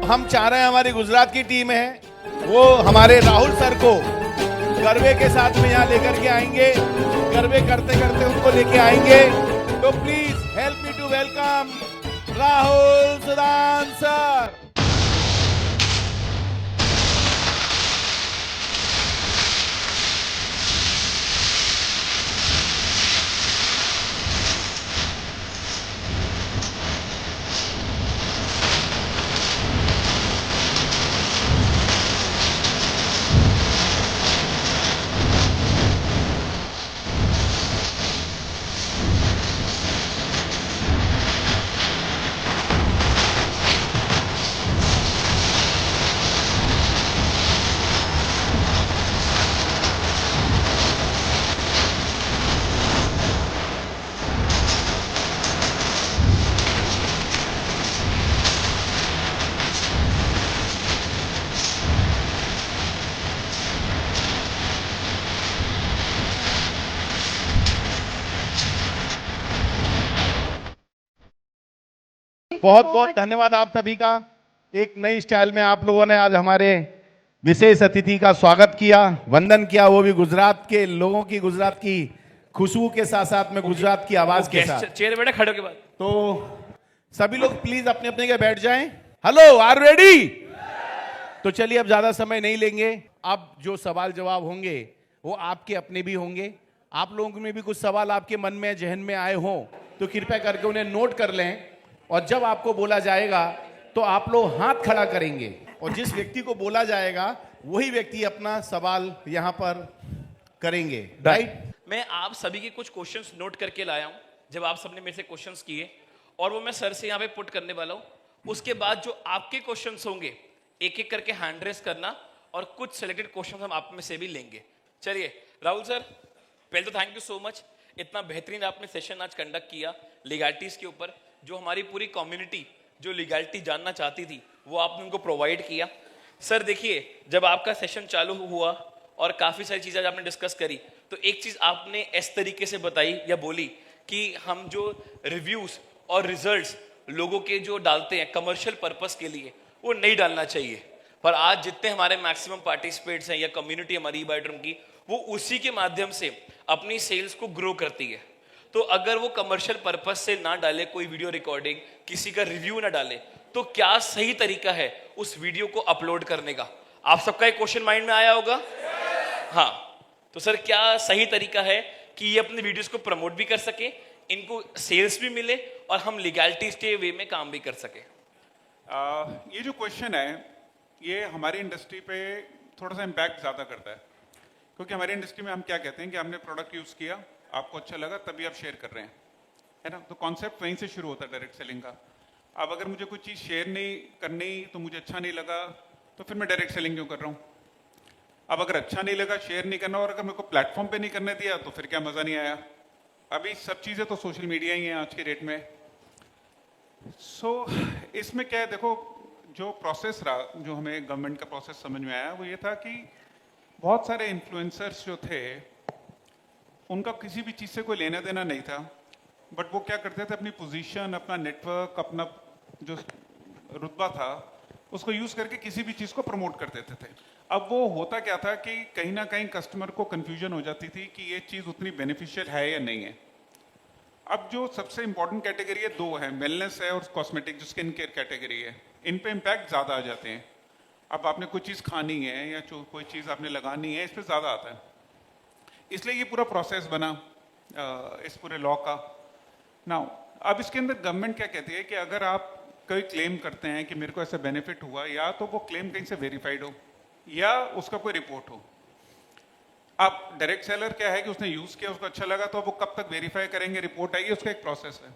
हम चाह रहे हैं हमारी गुजरात की टीम है वो हमारे राहुल सर को गरबे के साथ में यहाँ लेकर के आएंगे, गरबे करते करते उनको लेके आएंगे। तो please help me to welcome Rahul Sudan sir. बहुत बहुत धन्यवाद आप सभी का। एक नई स्टाइल में आप लोगों ने आज हमारे विशेष अतिथि का स्वागत किया, वंदन किया, वो भी गुजरात के लोगों की, गुजरात की खुशबू के साथ साथ में गुजरात की आवाज के साथ। चेयर बैठे खड़े के बाद तो सभी लोग प्लीज अपने अपने के बैठ जाएं। Hello, are ready? तो चलिए अब ज्यादा समय नहीं लेंगे। अब जो सवाल जवाब होंगे वो आपके अपने भी होंगे। आप लोगों में भी कुछ सवाल आपके मन में जहन में आए हों तो कृपया करके उन्हें नोट कर लें, और जब आपको बोला जाएगा तो आप लोग हाथ खड़ा करेंगे और जिस व्यक्ति को बोला जाएगा वही व्यक्ति अपना सवाल यहां पर करेंगे। राइट? मैं आप सभी के कुछ क्वेश्चंस नोट करके लाया हूं, जब आप सबने मेरे से क्वेश्चंस किए, और वो मैं सर से यहाँ पे पुट करने वाला हूं। उसके बाद जो आपके क्वेश्चंस होंगे एक एक करके हैंड रेस करना, और कुछ सिलेक्टेड क्वेश्चंस हम आप में से भी लेंगे। चलिए राहुल सर, पहले तो थैंक यू सो मच, इतना बेहतरीन आपने सेशन आज कंडक्ट किया लीगैलिटीज के ऊपर। जो हमारी पूरी कम्युनिटी जो लीगैलिटी जानना चाहती थी वो आपने उनको प्रोवाइड किया। सर देखिए, जब आपका सेशन चालू हुआ और काफ़ी सारी चीज़ें आपने डिस्कस करी, तो एक चीज़ आपने इस तरीके से बताई या बोली कि हम जो रिव्यूज़ और रिजल्ट्स लोगों के जो डालते हैं कमर्शियल पर्पस के लिए, वो नहीं डालना चाहिए। पर आज जितने हमारे मैक्सिमम पार्टिसिपेट्स हैं या कम्युनिटी हमारी ई-बाइटरूम की, वो उसी के माध्यम से अपनी सेल्स को ग्रो करती है। तो अगर वो कमर्शियल पर्पस से ना डाले कोई वीडियो रिकॉर्डिंग, किसी का रिव्यू ना डाले, तो क्या सही तरीका है उस वीडियो को अपलोड करने का? आप सबका एक क्वेश्चन माइंड में आया होगा। हाँ, तो सर क्या सही तरीका है कि ये अपने वीडियोस को प्रमोट भी कर सके, इनको सेल्स भी मिले और हम लीगैलिटीज के वे में काम भी कर सके? ये जो क्वेश्चन है ये हमारी इंडस्ट्री पे थोड़ा सा इम्पैक्ट ज़्यादा करता है, क्योंकि हमारी इंडस्ट्री में हम क्या कहते हैं कि हमने प्रोडक्ट यूज़ किया, आपको अच्छा लगा, तभी आप शेयर कर रहे हैं, है ना? तो कॉन्सेप्ट वहीं से शुरू होता है डायरेक्ट सेलिंग का। अब अगर मुझे कोई चीज़ शेयर नहीं करनी तो मुझे अच्छा नहीं लगा, तो फिर मैं डायरेक्ट सेलिंग क्यों कर रहा हूँ? अब अगर अच्छा नहीं लगा, शेयर नहीं करना, और अगर मेरे को प्लेटफॉर्म पे नहीं करने दिया तो फिर क्या मज़ा नहीं आया? अभी सब चीज़ें तो सोशल मीडिया ही हैं आज के डेट में। सो इसमें क्या है, देखो जो प्रोसेस रहा, जो हमें गवर्नमेंट का प्रोसेस समझ में आया वो ये था कि बहुत सारे इन्फ्लुएंसर्स जो थे उनका किसी भी चीज़ से कोई लेना देना नहीं था, बट वो क्या करते थे, अपनी पोजीशन, अपना नेटवर्क, अपना जो रुतबा था उसको यूज़ करके किसी भी चीज़ को प्रमोट कर देते थे। अब वो होता क्या था कि कहीं ना कहीं कस्टमर को कन्फ्यूजन हो जाती थी कि ये चीज़ उतनी बेनिफिशियल है या नहीं है। अब जो सबसे इंपॉर्टेंट कैटेगरी है दो है, वेलनेस है और कॉस्मेटिक, जो स्किन केयर कैटेगरी है, इन पे इम्पैक्ट ज़्यादा आ जाते हैं। अब आपने कोई चीज़ खानी है या कोई चीज़ आपने लगानी है, इस पर ज़्यादा आता है, इसलिए ये पूरा प्रोसेस बना इस पूरे लॉ का। नाउ अब इसके अंदर गवर्नमेंट क्या कहती है कि अगर आप कोई क्लेम करते हैं कि मेरे को ऐसा बेनिफिट हुआ, या तो वो क्लेम कहीं से वेरीफाइड हो या उसका कोई रिपोर्ट हो। अब डायरेक्ट सेलर क्या है कि उसने यूज़ किया, उसको अच्छा लगा, तो वो कब तक वेरीफाई करेंगे, रिपोर्ट आएगी, उसका एक प्रोसेस है।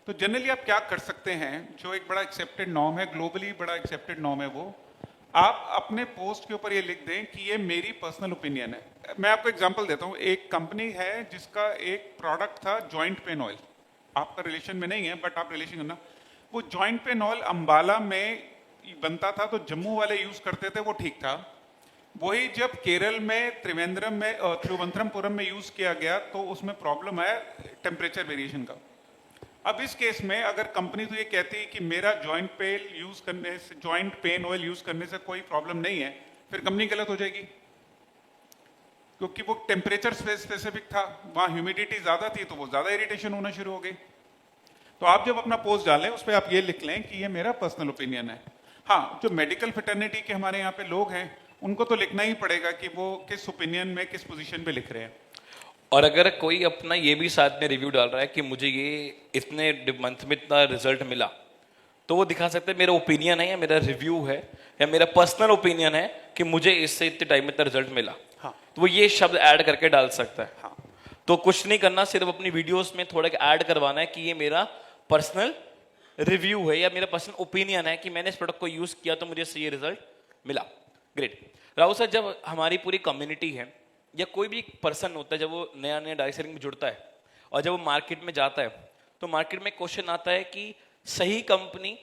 तो जनरली आप क्या कर सकते हैं, जो एक बड़ा एक्सेप्टेड नॉर्म है, ग्लोबली बड़ा एक्सेप्टेड नॉर्म है, वो आप अपने पोस्ट के ऊपर ये लिख दें कि ये मेरी पर्सनल ओपिनियन है। मैं आपको एग्जांपल देता हूँ। एक कंपनी है जिसका एक प्रोडक्ट था जॉइंट पेन ऑयल, आपका रिलेशन में नहीं है बट आप रिलेशन करना। वो जॉइंट पेन ऑयल अंबाला में बनता था, तो जम्मू वाले यूज करते थे, वो ठीक था। वही जब केरल में त्रिवेंद्रम में तिरुवनंतपुरम में यूज किया गया तो उसमें प्रॉब्लम है टेम्परेचर वेरिएशन का। अब इस केस में अगर कंपनी तो ये कहती है कि मेरा जॉइंट पेन ऑयल यूज करने से कोई प्रॉब्लम नहीं है, फिर कंपनी गलत हो जाएगी, क्योंकि वो टेम्परेचर स्पेसिफिक था, वहां ह्यूमिडिटी ज्यादा थी तो वो ज्यादा इरिटेशन होना शुरू हो गई। तो आप जब अपना पोस्ट डालें उस पर आप ये लिख लें कि ये मेरा पर्सनल ओपिनियन है। हाँ, जो मेडिकल फ्रेटर्निटी के हमारे यहाँ पे लोग हैं उनको तो लिखना ही पड़ेगा कि वो किस ओपिनियन में किस पोजीशन पे लिख रहे हैं। और अगर कोई अपना ये भी साथ में रिव्यू डाल रहा है कि मुझे ये इतने मंथ में इतना रिजल्ट मिला, तो वो दिखा सकते हैं मेरा ओपिनियन है या मेरा रिव्यू है या मेरा पर्सनल ओपिनियन है कि मुझे इससे इतने टाइम में इतना रिजल्ट मिला। हाँ। तो वो ये शब्द ऐड करके डाल सकता है। हाँ। तो कुछ नहीं करना, सिर्फ अपनी वीडियोस में थोड़ा ऐड करवाना है कि ये मेरा पर्सनल रिव्यू है या मेरा पर्सनल ओपिनियन है कि मैंने इस प्रोडक्ट को यूज किया तो मुझे इससे ये रिजल्ट मिला। ग्रेट। राहुल सर, जब हमारी पूरी कम्युनिटी है या कोई भी पर्सन होता है, जब वो नया नया डायरेक्ट सेलिंग में जुड़ता है और जब वो मार्केट में जाता है, तो मार्केट में क्वेश्चन आता है कि सही कंपनी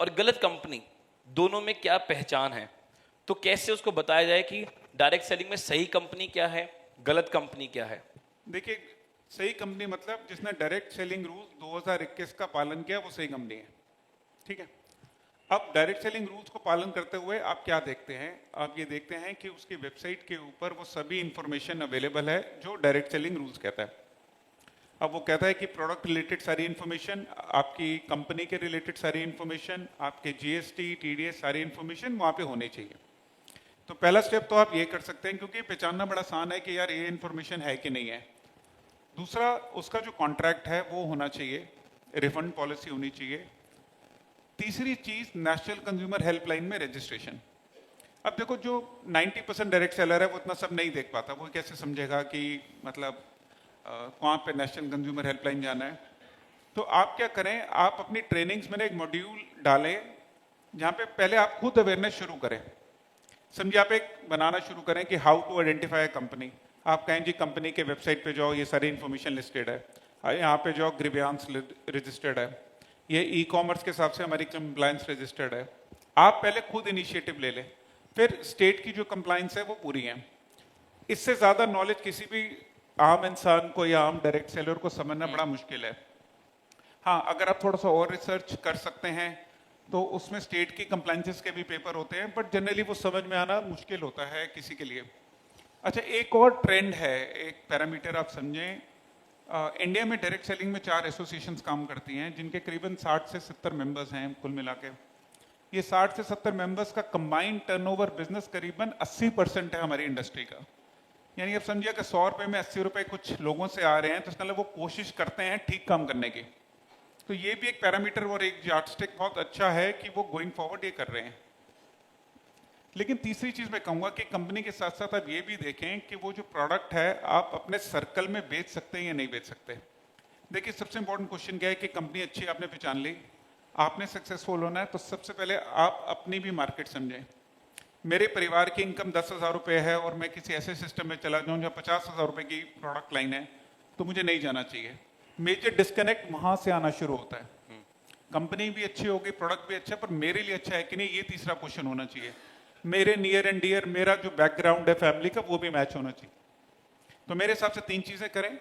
और गलत कंपनी दोनों में क्या पहचान है। तो कैसे उसको बताया जाए कि डायरेक्ट सेलिंग में सही कंपनी क्या है, गलत कंपनी क्या है? देखिए, सही कंपनी मतलब जिसने डायरेक्ट सेलिंग रूल्स 2021 का पालन किया वो सही कंपनी है। ठीक है। अब डायरेक्ट सेलिंग रूल्स को पालन करते हुए आप क्या देखते हैं? आप ये देखते हैं कि उसकी वेबसाइट के ऊपर वो सभी इंफॉर्मेशन अवेलेबल है जो डायरेक्ट सेलिंग रूल्स कहता है। अब वो कहता है कि प्रोडक्ट रिलेटेड सारी इंफॉर्मेशन, आपकी कंपनी के रिलेटेड सारी इंफॉर्मेशन, आपके जीएसटी, टीडीएस सारी इंफॉर्मेशन वहाँ पे होनी चाहिए। तो पहला स्टेप तो आप ये कर सकते हैं, क्योंकि पहचानना बड़ा आसान है कि यार ये इंफॉर्मेशन है कि नहीं है। दूसरा, उसका जो कॉन्ट्रैक्ट है वो होना चाहिए, रिफंड पॉलिसी होनी चाहिए। तीसरी चीज, नेशनल कंज्यूमर हेल्पलाइन में रजिस्ट्रेशन। अब देखो, जो 90% डायरेक्ट सेलर है वो इतना सब नहीं देख पाता, वो कैसे समझेगा कि मतलब कहाँ पे नेशनल कंज्यूमर हेल्पलाइन जाना है। तो आप क्या करें, आप अपनी ट्रेनिंग्स में एक मॉड्यूल डालें जहाँ पे पहले आप खुद अवेयरनेस शुरू करें। समझिए, आप एक बनाना शुरू करें कि how to identify a company. आप कहें जी कंपनी के वेबसाइट पे जाओ, ये सारी इन्फॉर्मेशन लिस्टेड है, यहाँ पे जाओ ग्रीवियांस रजिस्टर्ड है, ये ई कॉमर्स के हिसाब से हमारी कंप्लायंस रजिस्टर्ड है। आप पहले खुद इनिशिएटिव ले लें, फिर स्टेट की जो कंप्लायंस है वो पूरी है। इससे ज़्यादा नॉलेज किसी भी आम इंसान को या आम डायरेक्ट सेलर को समझना बड़ा मुश्किल है। हाँ, अगर आप थोड़ा सा और रिसर्च कर सकते हैं तो उसमें स्टेट की कंप्लायंसेस के भी पेपर होते हैं, बट जनरली वो समझ में आना मुश्किल होता है किसी के लिए। अच्छा, एक और ट्रेंड है, एक पैरामीटर आप समझें। इंडिया में डायरेक्ट सेलिंग में 4 एसोसिएशंस काम करती हैं जिनके करीबन 60 से 70 मेंबर्स हैं कुल मिला के। ये 60 से 70 मेंबर्स का कंबाइंड टर्नओवर बिजनेस करीबन 80% है हमारी इंडस्ट्री का। यानी आप समझिए कि 100 रुपए में 80 रुपए कुछ लोगों से आ रहे हैं, तो इसका मतलब वो कोशिश करते हैं ठीक काम करने की। तो ये भी एक पैरामीटर और एक यार्डस्टिक बहुत अच्छा है कि वो गोइंग फॉरवर्ड ये कर रहे हैं। लेकिन तीसरी चीज मैं कहूंगा कि कंपनी के साथ साथ आप ये भी देखें कि वो जो प्रोडक्ट है आप अपने सर्कल में बेच सकते हैं या नहीं बेच सकते। देखिए, सबसे इंपॉर्टेंट क्वेश्चन क्या है कि कंपनी अच्छी आपने पहचान ली, आपने सक्सेसफुल होना है, तो सबसे पहले आप अपनी भी मार्केट समझें। मेरे परिवार की इनकम 10,000 रुपये है और मैं किसी ऐसे सिस्टम में चला जाऊं जहाँ 50,000 रुपये की प्रोडक्ट लाइन है, तो मुझे नहीं जाना चाहिए। मेजर डिस्कनेक्ट वहां से आना शुरू होता है। कंपनी भी अच्छी होगी, प्रोडक्ट भी अच्छा, पर मेरे लिए अच्छा है कि नहीं, ये तीसरा क्वेश्चन होना चाहिए। मेरे नियर एंड डियर, मेरा जो बैकग्राउंड है फैमिली का, वो भी मैच होना चाहिए। तो मेरे हिसाब से 3 चीजें करें,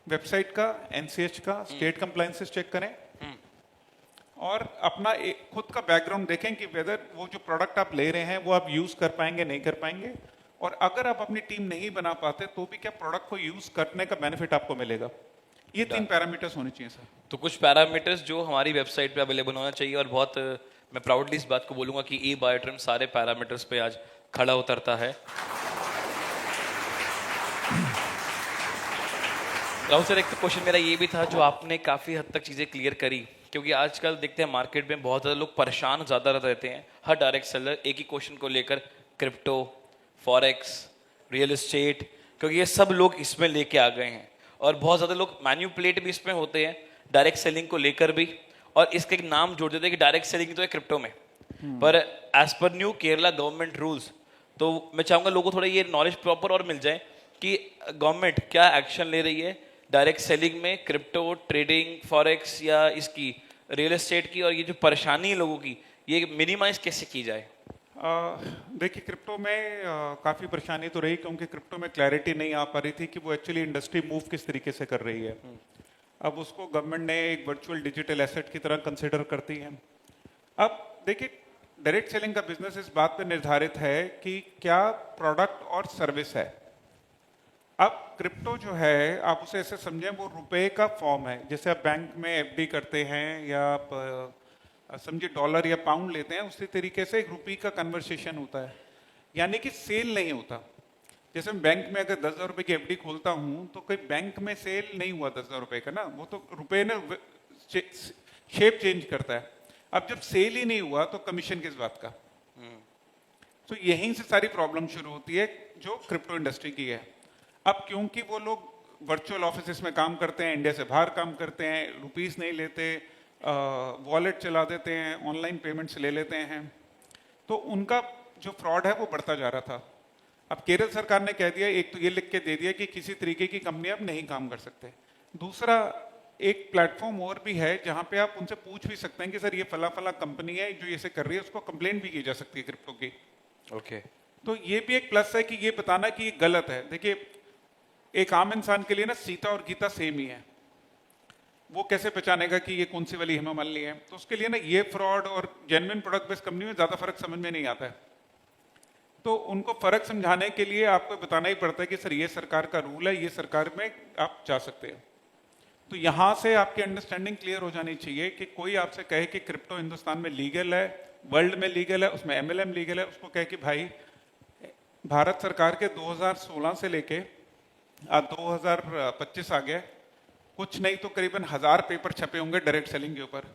वेबसाइट का, एनसीएच का, स्टेट कंप्लायंसेस चेक करें और अपना खुद का बैकग्राउंड देखें कि वेदर वो जो प्रोडक्ट आप ले रहे हैं वो आप यूज कर पाएंगे नहीं कर पाएंगे, और अगर आप अपनी टीम नहीं बना पाते तो भी क्या प्रोडक्ट को यूज करने का बेनिफिट आपको मिलेगा। ये 3 पैरामीटर्स होने चाहिए सर। तो कुछ पैरामीटर्स जो हमारी वेबसाइट पे अवेलेबल होना चाहिए, और बहुत मैं प्राउडली इस बात को बोलूंगा कि ई बायोट्रिम सारे पैरामीटर्स पे आज खड़ा उतरता है। राहुल सर, एक तो क्वेश्चन मेरा ये भी था, जो आपने काफी हद तक चीजें क्लियर करी, क्योंकि आजकल देखते हैं मार्केट में बहुत ज्यादा लोग परेशान ज्यादा रहते हैं। हर डायरेक्ट सेलर एक ही क्वेश्चन को लेकर, क्रिप्टो, फॉरेक्स, रियल एस्टेट, क्योंकि ये सब लोग इसमें लेके आ गए हैं, और बहुत ज्यादा लोग मैन्युपुलेट भी इसमें होते हैं डायरेक्ट सेलिंग को लेकर भी, और इसके एक नाम जोड़ देते हैं कि डायरेक्ट सेलिंग तो है क्रिप्टो में। पर as per new Kerala government rules, तो मैं चाहूंगा लोगों को थोड़ा ये नॉलेज प्रॉपर और मिल जाए कि गवर्नमेंट क्या एक्शन ले रही है डायरेक्ट सेलिंग में, क्रिप्टो ट्रेडिंग, फॉरेक्स या इसकी रियल एस्टेट की, और ये जो परेशानी है लोगों की, ये मिनिमाइज कैसे की जाए। देखिए, क्रिप्टो में काफ़ी परेशानी तो रही, क्योंकि क्रिप्टो में क्लैरिटी नहीं आ पा रही थी कि वो एक्चुअली इंडस्ट्री मूव किस तरीके से कर रही है। अब उसको गवर्नमेंट ने एक वर्चुअल डिजिटल एसेट की तरह कंसिडर करती है। अब देखिए, डायरेक्ट सेलिंग का बिजनेस इस बात पे निर्धारित है कि क्या प्रोडक्ट और सर्विस है। अब क्रिप्टो जो है, आप उसे ऐसे समझें, वो रुपए का फॉर्म है। जैसे आप बैंक में एफडी करते हैं या आप समझिए डॉलर या पाउंड लेते हैं, उसी तरीके से एक रुपये का कन्वर्सेशन होता है, यानी कि सेल नहीं होता। जैसे मैं बैंक में अगर 10,000 रुपए की एफडी खोलता हूं तो कोई बैंक में सेल नहीं हुआ 10,000 रुपए का ना, वो तो रुपए ने शेप चेंज करता है। अब जब सेल ही नहीं हुआ तो कमीशन किस बात का। तो यहीं से सारी प्रॉब्लम शुरू होती है जो क्रिप्टो इंडस्ट्री की है। अब क्योंकि वो लोग वर्चुअल ऑफिस में काम करते हैं, इंडिया से बाहर काम करते हैं, रुपीस नहीं लेते, वॉलेट चला देते हैं, ऑनलाइन पेमेंट्स ले लेते हैं, तो उनका जो फ्रॉड है वो बढ़ता जा रहा था। अब केरल सरकार ने कह दिया, एक तो ये लिख के दे दिया कि किसी तरीके की कंपनी अब नहीं काम कर सकते। दूसरा, एक प्लेटफॉर्म और भी है जहां पे आप उनसे पूछ भी सकते हैं कि सर ये फला फला कंपनी है जो ये कर रही है, उसको कंप्लेंट भी की जा सकती है क्रिप्टो की। ओके। तो ये भी एक प्लस है कि ये बताना कि ये गलत है। देखिए, एक आम इंसान के लिए ना सीता और गीता सेम ही है, वो कैसे पहचानेगा कि ये कौन सी वाली हेमा मालिनी है। तो उसके लिए ना ये फ्रॉड और जेन्युइन प्रोडक्ट बेस्ड कंपनी में ज्यादा फर्क समझ में नहीं आता है। तो उनको फर्क समझाने के लिए आपको बताना ही पड़ता है कि सर ये सरकार का रूल है, ये सरकार में आप जा सकते हैं। तो यहां से आपकी अंडरस्टैंडिंग क्लियर हो जानी चाहिए कि कोई आपसे कहे कि क्रिप्टो हिंदुस्तान में लीगल है, वर्ल्ड में लीगल है, उसमें एमएलएम लीगल है, उसको कहे कि भाई भारत सरकार के 2016 से लेके आज 2025 आ गया, कुछ नहीं तो करीबन 1000 पेपर छपे होंगे डायरेक्ट सेलिंग के ऊपर।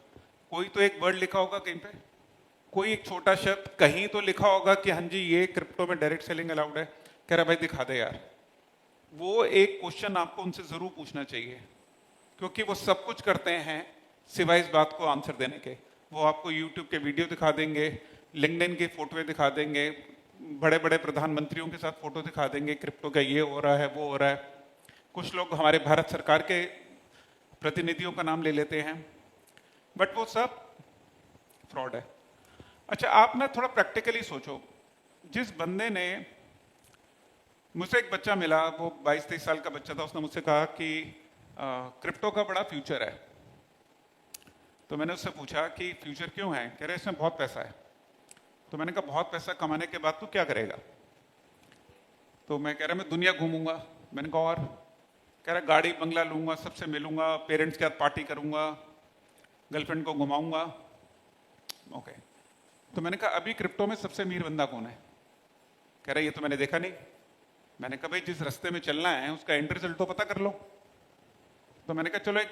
कोई तो एक वर्ड लिखा होगा कहीं पे, कोई एक छोटा शब्द कहीं तो लिखा होगा कि हाँ जी ये क्रिप्टो में डायरेक्ट सेलिंग अलाउड है। कह रहा भाई दिखा दे यार। वो एक क्वेश्चन आपको उनसे जरूर पूछना चाहिए, क्योंकि वो सब कुछ करते हैं सिवाय इस बात को आंसर देने के। वो आपको यूट्यूब के वीडियो दिखा देंगे, लिंक्डइन की फोटो दिखा देंगे, बड़े बड़े प्रधानमंत्रियों के साथ फोटो दिखा देंगे, क्रिप्टो का ये हो रहा है, वो हो रहा है। कुछ लोग हमारे भारत सरकार के प्रतिनिधियों का नाम ले लेते हैं, बट वो सब फ्रॉड है। अच्छा, आप ना थोड़ा प्रैक्टिकली सोचो। जिस बंदे ने, मुझसे एक बच्चा मिला, वो 22-23 साल का बच्चा था, उसने मुझसे कहा कि क्रिप्टो का बड़ा फ्यूचर है। तो मैंने उससे पूछा कि फ्यूचर क्यों है। कह रहे इसमें बहुत पैसा है। तो मैंने कहा बहुत पैसा कमाने के बाद तू क्या करेगा। तो मैं कह रहा मैं दुनिया घूमूंगा। मैंने कहा और। कह रहा गाड़ी बंगला लूंगा, सबसे मिलूंगा, पेरेंट्स के साथ पार्टी करूंगा, गर्लफ्रेंड को घुमाऊंगा। ओके। तो मैंने कहा अभी क्रिप्टो में सबसे अमीर बंदा कौन है। कह रहा ये तो मैंने देखा नहीं। मैंने कहा भाई जिस रास्ते में चलना है उसका एंड रिजल्ट तो पता कर लो। तो मैंने कहा चलो एक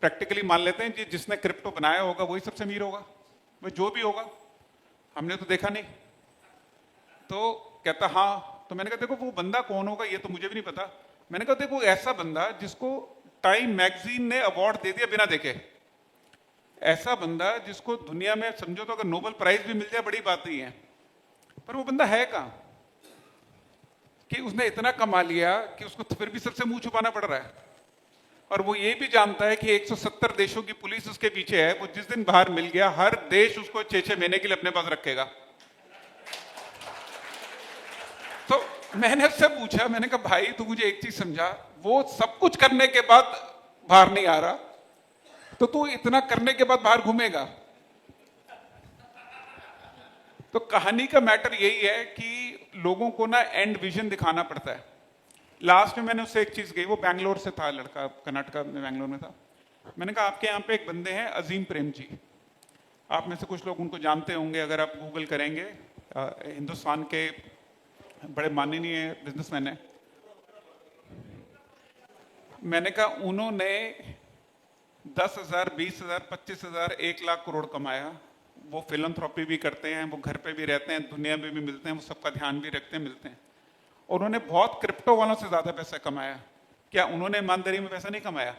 प्रैक्टिकली मान लेते हैं कि जिसने क्रिप्टो बनाया होगा वही सबसे अमीर होगा, वही जो भी होगा, हमने तो देखा नहीं। तो कहता हाँ। तो मैंने कहा देखो वो बंदा कौन होगा ये तो मुझे भी नहीं पता। मैंने कहा देखो ऐसा बंदा जिसको टाइम मैगजीन ने अवार्ड दे दिया बिना देखे, ऐसा बंदा जिसको दुनिया में समझो तो अगर नोबेल प्राइज भी मिल जाए बड़ी बात नहीं है, पर वो बंदा है कहां कि उसने इतना कमा लिया कि उसको फिर भी सबसे मुंह छुपाना पड़ रहा है। और वो ये भी जानता है कि 170 देशों की पुलिस उसके पीछे है। वो जिस दिन बाहर मिल गया हर देश उसको 6-6 महीने के लिए अपने पास रखेगा। तो मैंने उससे पूछा, मैंने कहा भाई तू मुझे एक चीज समझा, वो सब कुछ करने के बाद बाहर नहीं आ रहा तो तू इतना करने के बाद बाहर घूमेगा। तो कहानी का मैटर यही है कि लोगों को ना एंड विजन दिखाना पड़ता है। लास्ट में मैंने उससे एक चीज कही, वो बैंगलोर से था लड़का, कर्नाटका में बैंगलोर में था। मैंने कहा आपके यहाँ पे एक बंदे हैं अजीम प्रेम जी, आप में से कुछ लोग उनको जानते होंगे अगर आप गूगल करेंगे। हिंदुस्तान के बड़े माननीय बिजनेसमैन है। मैंने कहा उन्होंने 10,000, 20,000, 25,000, 1 लाख करोड़ कमाया। वो फिलंथ्रॉपी भी करते हैं, वो घर पे भी रहते हैं, दुनिया में भी मिलते हैं, वो सबका ध्यान भी रखते हैं, मिलते हैं। और उन्होंने बहुत क्रिप्टो वालों से ज्यादा पैसा कमाया। क्या उन्होंने ईमानदारी में पैसा नहीं कमाया?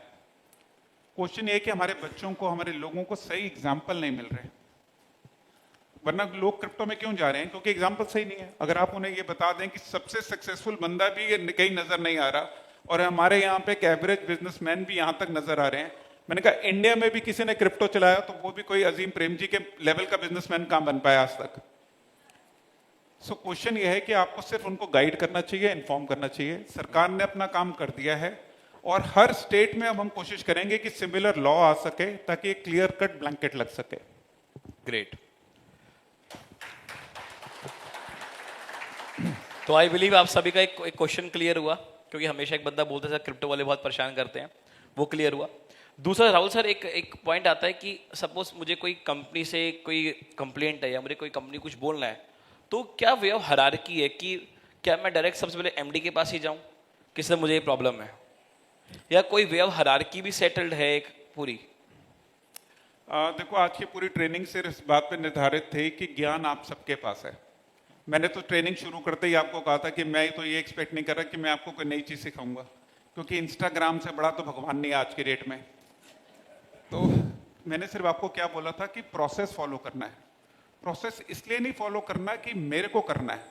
क्वेश्चन ये है कि हमारे बच्चों को, हमारे लोगों को सही एग्जाम्पल नहीं मिल रहे। वरना लोग क्रिप्टो में क्यों जा रहे हैं? क्योंकि एग्जाम्पल सही नहीं है। अगर आप उन्हें ये बता दें कि सबसे सक्सेसफुल बंदा भी कहीं नजर नहीं आ रहा और हमारे यहाँ पे एक एवरेज बिजनेसमैन भी यहाँ तक नजर आ रहे हैं। मैंने कहा इंडिया में भी किसी ने क्रिप्टो चलाया तो वो भी कोई अजीम प्रेम जी के लेवल का बिजनेसमैन कहां बन पाया आज तक। सो क्वेश्चन ये है कि आपको सिर्फ उनको गाइड करना चाहिए, इन्फॉर्म करना चाहिए। सरकार ने अपना काम कर दिया है, और हर स्टेट में अब हम कोशिश करेंगे कि सिमिलर लॉ आ सके ताकि एक क्लियर कट ब्लैंकेट लग सके। ग्रेट। तो आई बिलीव आप सभी का एक क्वेश्चन क्लियर हुआ, क्योंकि हमेशा एक बंदा बोलता था क्रिप्टो वाले बहुत परेशान करते हैं, वो क्लियर हुआ। दूसरा राहुल सर, एक पॉइंट आता है कि सपोज मुझे कोई कंपनी से कोई कंप्लेंट है या मुझे कोई कंपनी कुछ बोलना है, तो क्या वे ऑफ हायरार्की है कि क्या मैं डायरेक्ट सबसे पहले एमडी के पास ही जाऊं कि सर मुझे ये प्रॉब्लम है, या कोई वे ऑफ हायरार्की भी सेटल्ड है एक पूरी? देखो, आज की पूरी ट्रेनिंग सिर्फ इस बात पे निर्धारित थी कि ज्ञान आप सबके पास है। मैंने तो ट्रेनिंग शुरू करते ही आपको कहा था कि मैं तो ये एक्सपेक्ट नहीं कर रहा कि मैं आपको कोई नई चीज सिखाऊंगा, क्योंकि इंस्टाग्राम से बड़ा तो भगवान नहीं है आज की डेट में। तो मैंने सिर्फ आपको क्या बोला था कि प्रोसेस फॉलो करना है। प्रोसेस इसलिए नहीं फॉलो करना कि मेरे को करना है,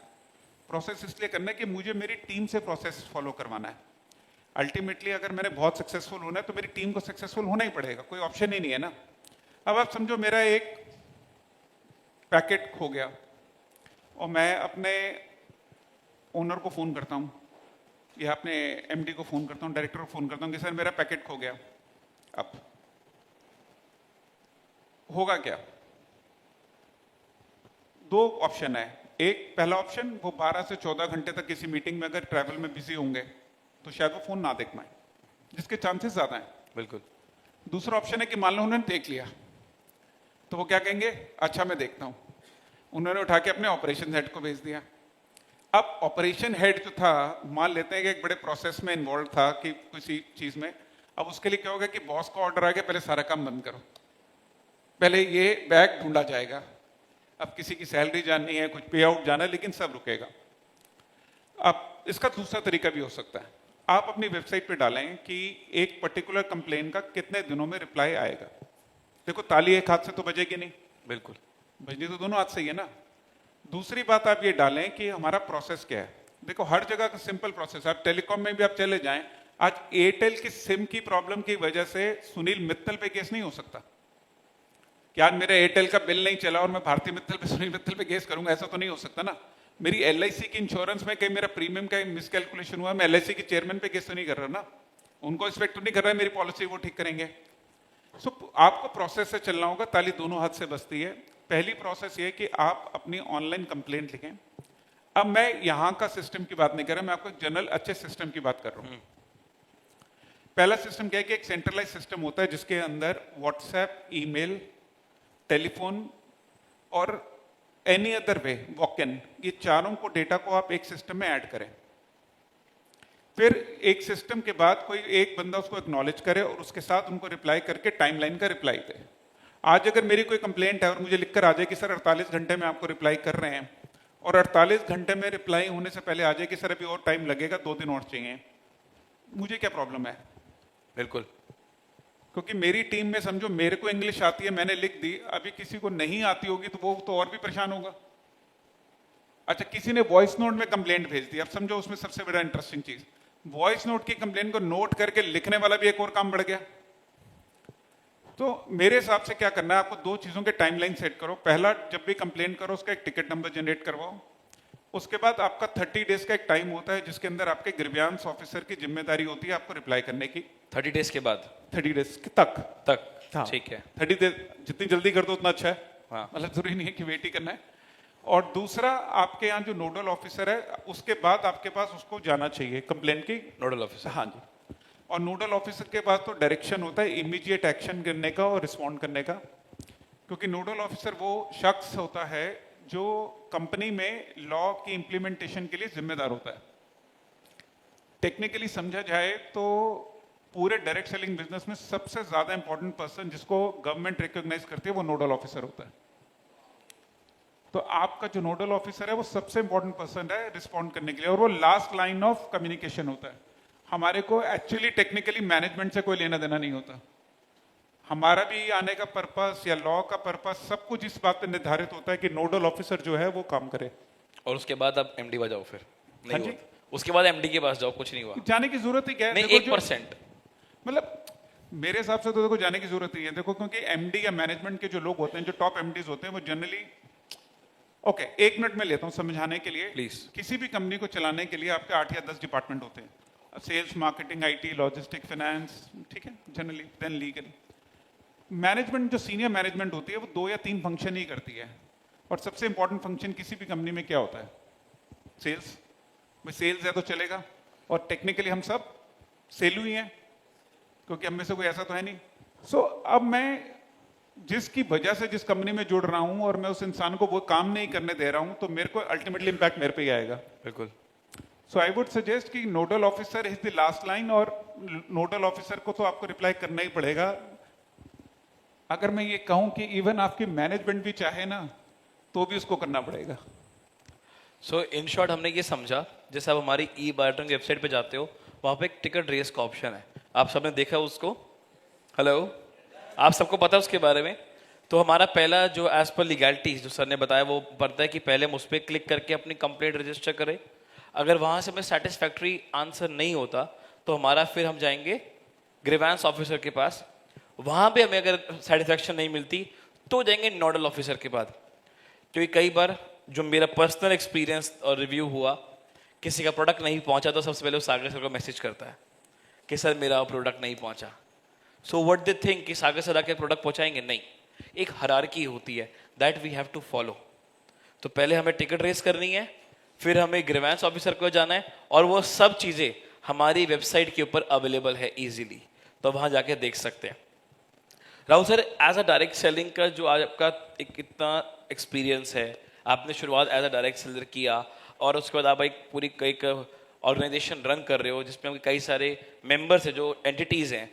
प्रोसेस इसलिए करना है कि मुझे मेरी टीम से प्रोसेस फॉलो करवाना है। अल्टीमेटली अगर मैंने बहुत सक्सेसफुल होना है तो मेरी टीम को सक्सेसफुल होना ही पड़ेगा, कोई ऑप्शन ही नहीं है ना। अब आप समझो मेरा एक पैकेट खो गया और मैं अपने ओनर को फोन करता हूँ या अपने एमडी को फोन करता हूँ, डायरेक्टर को फोन करता हूँ कि सर मेरा पैकेट खो गया। अब होगा क्या? दो ऑप्शन है। एक पहला ऑप्शन, वो 12 से 14 घंटे तक किसी मीटिंग में अगर ट्रैवल में बिजी होंगे तो शायद वो फोन ना देख पाए, जिसके चांसेस ज्यादा हैं। बिल्कुल। दूसरा ऑप्शन है कि मान लो उन्होंने देख लिया तो वो क्या कहेंगे, अच्छा मैं देखता हूं। उन्होंने उठा के अपने ऑपरेशन हेड को भेज दिया। अब ऑपरेशन हेड जो था, मान लेते हैं कि एक बड़े प्रोसेस में इन्वॉल्व था कि किसी चीज में, अब उसके लिए क्या होगा कि बॉस का ऑर्डर आ गया, पहले सारा काम बंद करो, पहले ये बैग ढूंढा जाएगा। अब किसी की सैलरी जाननी है, कुछ पे आउट जाना है, लेकिन सब रुकेगा। अब इसका दूसरा तरीका भी हो सकता है, आप अपनी वेबसाइट पे डालें कि एक पर्टिकुलर कंप्लेन का कितने दिनों में रिप्लाई आएगा। देखो, ताली एक हाथ से तो बजेगी नहीं, बिल्कुल बजनी तो दोनों हाथ से ही है ना। दूसरी बात आप ये डालें कि हमारा प्रोसेस क्या है। देखो, हर जगह का सिंपल प्रोसेस, आप टेलीकॉम में भी आप चले जाएं, आज एयरटेल की सिम की प्रॉब्लम की वजह से सुनील मित्तल पे केस नहीं हो सकता कि आज मेरा एयरटेल का बिल नहीं चला और मैं भारतीय मित्तल पे, सुनील मित्तल पे केस करूंगा, ऐसा तो नहीं हो सकता ना। मेरी एलआईसी की इंश्योरेंस में कहीं मेरा प्रीमियम का मिसकैलकुलेशन हुआ, मैं एलआईसी के चेयरमैन पे केस तो नहीं कर रहा ना, उनको एक्सपेक्ट तो नहीं कर रहा है मेरी पॉलिसी वो ठीक करेंगे। सो आपको प्रोसेस से चलना होगा, ताली दोनों हाथ से बजती है। पहली प्रोसेस ये कि आप अपनी ऑनलाइन कंप्लेंट लिखें। अब मैं यहां का सिस्टम की बात नहीं कर रहा, मैं आपको जनरल अच्छे सिस्टम की बात कर रहा हूं। पहला सिस्टम क्या है कि एक सेंट्रलाइज सिस्टम होता है जिसके अंदर व्हाट्सएप, ईमेल, टेलीफोन और any other way, walk in, ये चारों को डेटा को आप एक सिस्टम में ऐड करें। फिर एक सिस्टम के बाद कोई एक बंदा उसको एक्नॉलेज करे और उसके साथ उनको रिप्लाई करके टाइमलाइन का रिप्लाई दे। आज अगर मेरी कोई कंप्लेंट है और मुझे लिखकर आ जाए कि सर 48 घंटे में आपको रिप्लाई कर रहे हैं, और 48 घंटे में रिप्लाई होने से पहले आ जाए कि सर अभी और टाइम लगेगा, 2 दिन और चाहिए, मुझे क्या प्रॉब्लम है? बिल्कुल। क्योंकि मेरी टीम में समझो मेरे को इंग्लिश आती है, मैंने लिख दी, अभी किसी को नहीं आती होगी तो वो तो और भी परेशान होगा। अच्छा, किसी ने वॉइस नोट में कंप्लेंट भेज दी, अब समझो उसमें सबसे बड़ा इंटरेस्टिंग चीज, वॉइस नोट की कंप्लेंट को नोट करके लिखने वाला भी एक और काम बढ़ गया। तो मेरे हिसाब से क्या करना है, आपको 2 चीजों के टाइमलाइन सेट करो। पहला, जब भी कंप्लेंट करो उसका एक टिकट नंबर जनरेट करवाओ। उसके बाद आपका 30 डेज का एक टाइम होता है जिसके अंदर आपके ग्रीवियांस ऑफिसर की जिम्मेदारी होती है आपको रिप्लाई करने की। 30 डेज के बाद? 30 डेज तक। तक, ठीक है। 30 डेज जितनी जल्दी कर दो उतना अच्छा है, हाँ। मतलब जरूरी नहीं है कि वेट ही करना है। और दूसरा, आपके यहाँ जो नोडल ऑफिसर है उसके बाद आपके पास उसको जाना चाहिए कंप्लेंट की, नोडल ऑफिसर। हाँ जी। और नोडल ऑफिसर के पास तो डायरेक्शन होता है इमीडिएट एक्शन करने का और रिस्पॉन्ड करने का, क्योंकि नोडल ऑफिसर वो शख्स होता है जो कंपनी में लॉ की इंप्लीमेंटेशन के लिए जिम्मेदार होता है। टेक्निकली समझा जाए तो पूरे डायरेक्ट सेलिंग बिजनेस में सबसे ज्यादा इंपॉर्टेंट पर्सन जिसको गवर्नमेंट रिकॉग्नाइज करती है वो नोडल ऑफिसर होता है। तो आपका जो नोडल ऑफिसर है वो सबसे इंपॉर्टेंट पर्सन है रिस्पॉन्ड करने के लिए, और वो लास्ट लाइन ऑफ कम्युनिकेशन होता है। हमारे को एक्चुअली टेक्निकली मैनेजमेंट से कोई लेना देना नहीं होता। हमारा भी आने का पर्पस या लॉ का पर्पस सब कुछ इस बात पे निर्धारित होता है कि नोडल ऑफिसर जो है वो काम करे। और उसके बाद आप एमडी पर जाओ, फिर हाँ नहीं जी। हुआ। उसके बाद एमडी के पास जाओ, कुछ नहीं हुआ। जाने की जरूरत ही क्या है? नहीं, देखो 1%। मतलब मेरे हिसाब से तो देखो जाने की जरूरत नहीं है। देखो, क्योंकि एमडी या मैनेजमेंट के जो लोग होते हैं, जो टॉप एमडीज होते हैं, वो जनरली, ओके 1 मिनट में लेता हूं समझाने के लिए। प्लीज। किसी भी कंपनी को चलाने के लिए आपके 8 या 10 डिपार्टमेंट होते हैं। Sales, marketing, IT, logistic, finance, ठीक है, जनरली, देन लीगली। मैनेजमेंट, जो सीनियर मैनेजमेंट होती है, वो 2 या 3 फंक्शन ही करती है। और सबसे इंपॉर्टेंट फंक्शन किसी भी कंपनी में क्या होता है? सेल्स। भाई सेल्स है तो चलेगा, और टेक्निकली हम सब सेलू ही हैं, क्योंकि हम में से कोई ऐसा तो है नहीं। सो अब मैं जिसकी वजह से जिस कंपनी में जुड़ रहा हूं और मैं उस इंसान को वो काम नहीं करने दे रहा हूं, तो मेरे को अल्टीमेटली इंपैक्ट मेरे पे ही आएगा। बिल्कुल। सो आई वुड सजेस्ट कि nodal officer is the last line, और नोडल ऑफिसर को तो आपको रिप्लाई करना ही पड़ेगा। अगर मैं ये कहूं कि इवन आपकी मैनेजमेंट भी चाहे ना, तो भी उसको करना पड़ेगा। सो इन शॉर्ट हमने ये समझा, जैसे आप हमारी ई बायोटेक की वेबसाइट पे जाते हो, वहाँ पे एक टिकट रेस का ऑप्शन है, आप सबने देखा उसको? हेलो, आप सबको पता है उसके बारे में? तो हमारा पहला जो एज पर लीगैलिटीज जो सर ने बताया वो पड़ता है कि पहले हम उस पर क्लिक करके अपनी कंप्लेंट रजिस्टर करें। अगर वहाँ से हमें सेटिस्फैक्ट्री आंसर नहीं होता तो हमारा फिर हम जाएंगे ग्रीवेंस ऑफिसर के पास, वहाँ पे हमें अगर सेटिस्फैक्शन नहीं मिलती तो जाएंगे नोडल ऑफिसर के पास। क्योंकि कई बार जो मेरा पर्सनल एक्सपीरियंस और रिव्यू हुआ, किसी का प्रोडक्ट नहीं पहुंचा तो सबसे पहले वो सागर सर को मैसेज करता है कि सर मेरा प्रोडक्ट नहीं पहुंचा। सो व्हाट दे थिंक कि सागर सर आके प्रोडक्ट पहुंचाएंगे? नहीं, एक हायरार्की होती है that we have to follow. तो पहले हमें टिकट रेस करनी है, फिर हमें ग्रीवेंस ऑफिसर को जाना है, और वो सब चीज़ें हमारी वेबसाइट के ऊपर अवेलेबल है ईजिली, तो वहाँ जाके देख सकते हैं। Rahul sir, as a direct selling का जो आज आपका एक इतना एक्सपीरियंस है, आपने शुरुआत एज अ डायरेक्ट सेलर किया और उसके बाद आप एक पूरी एक ऑर्गेनाइजेशन रन कर रहे हो जिसमें कई सारे मेंबर्स हैं, जो एंटिटीज़ हैं।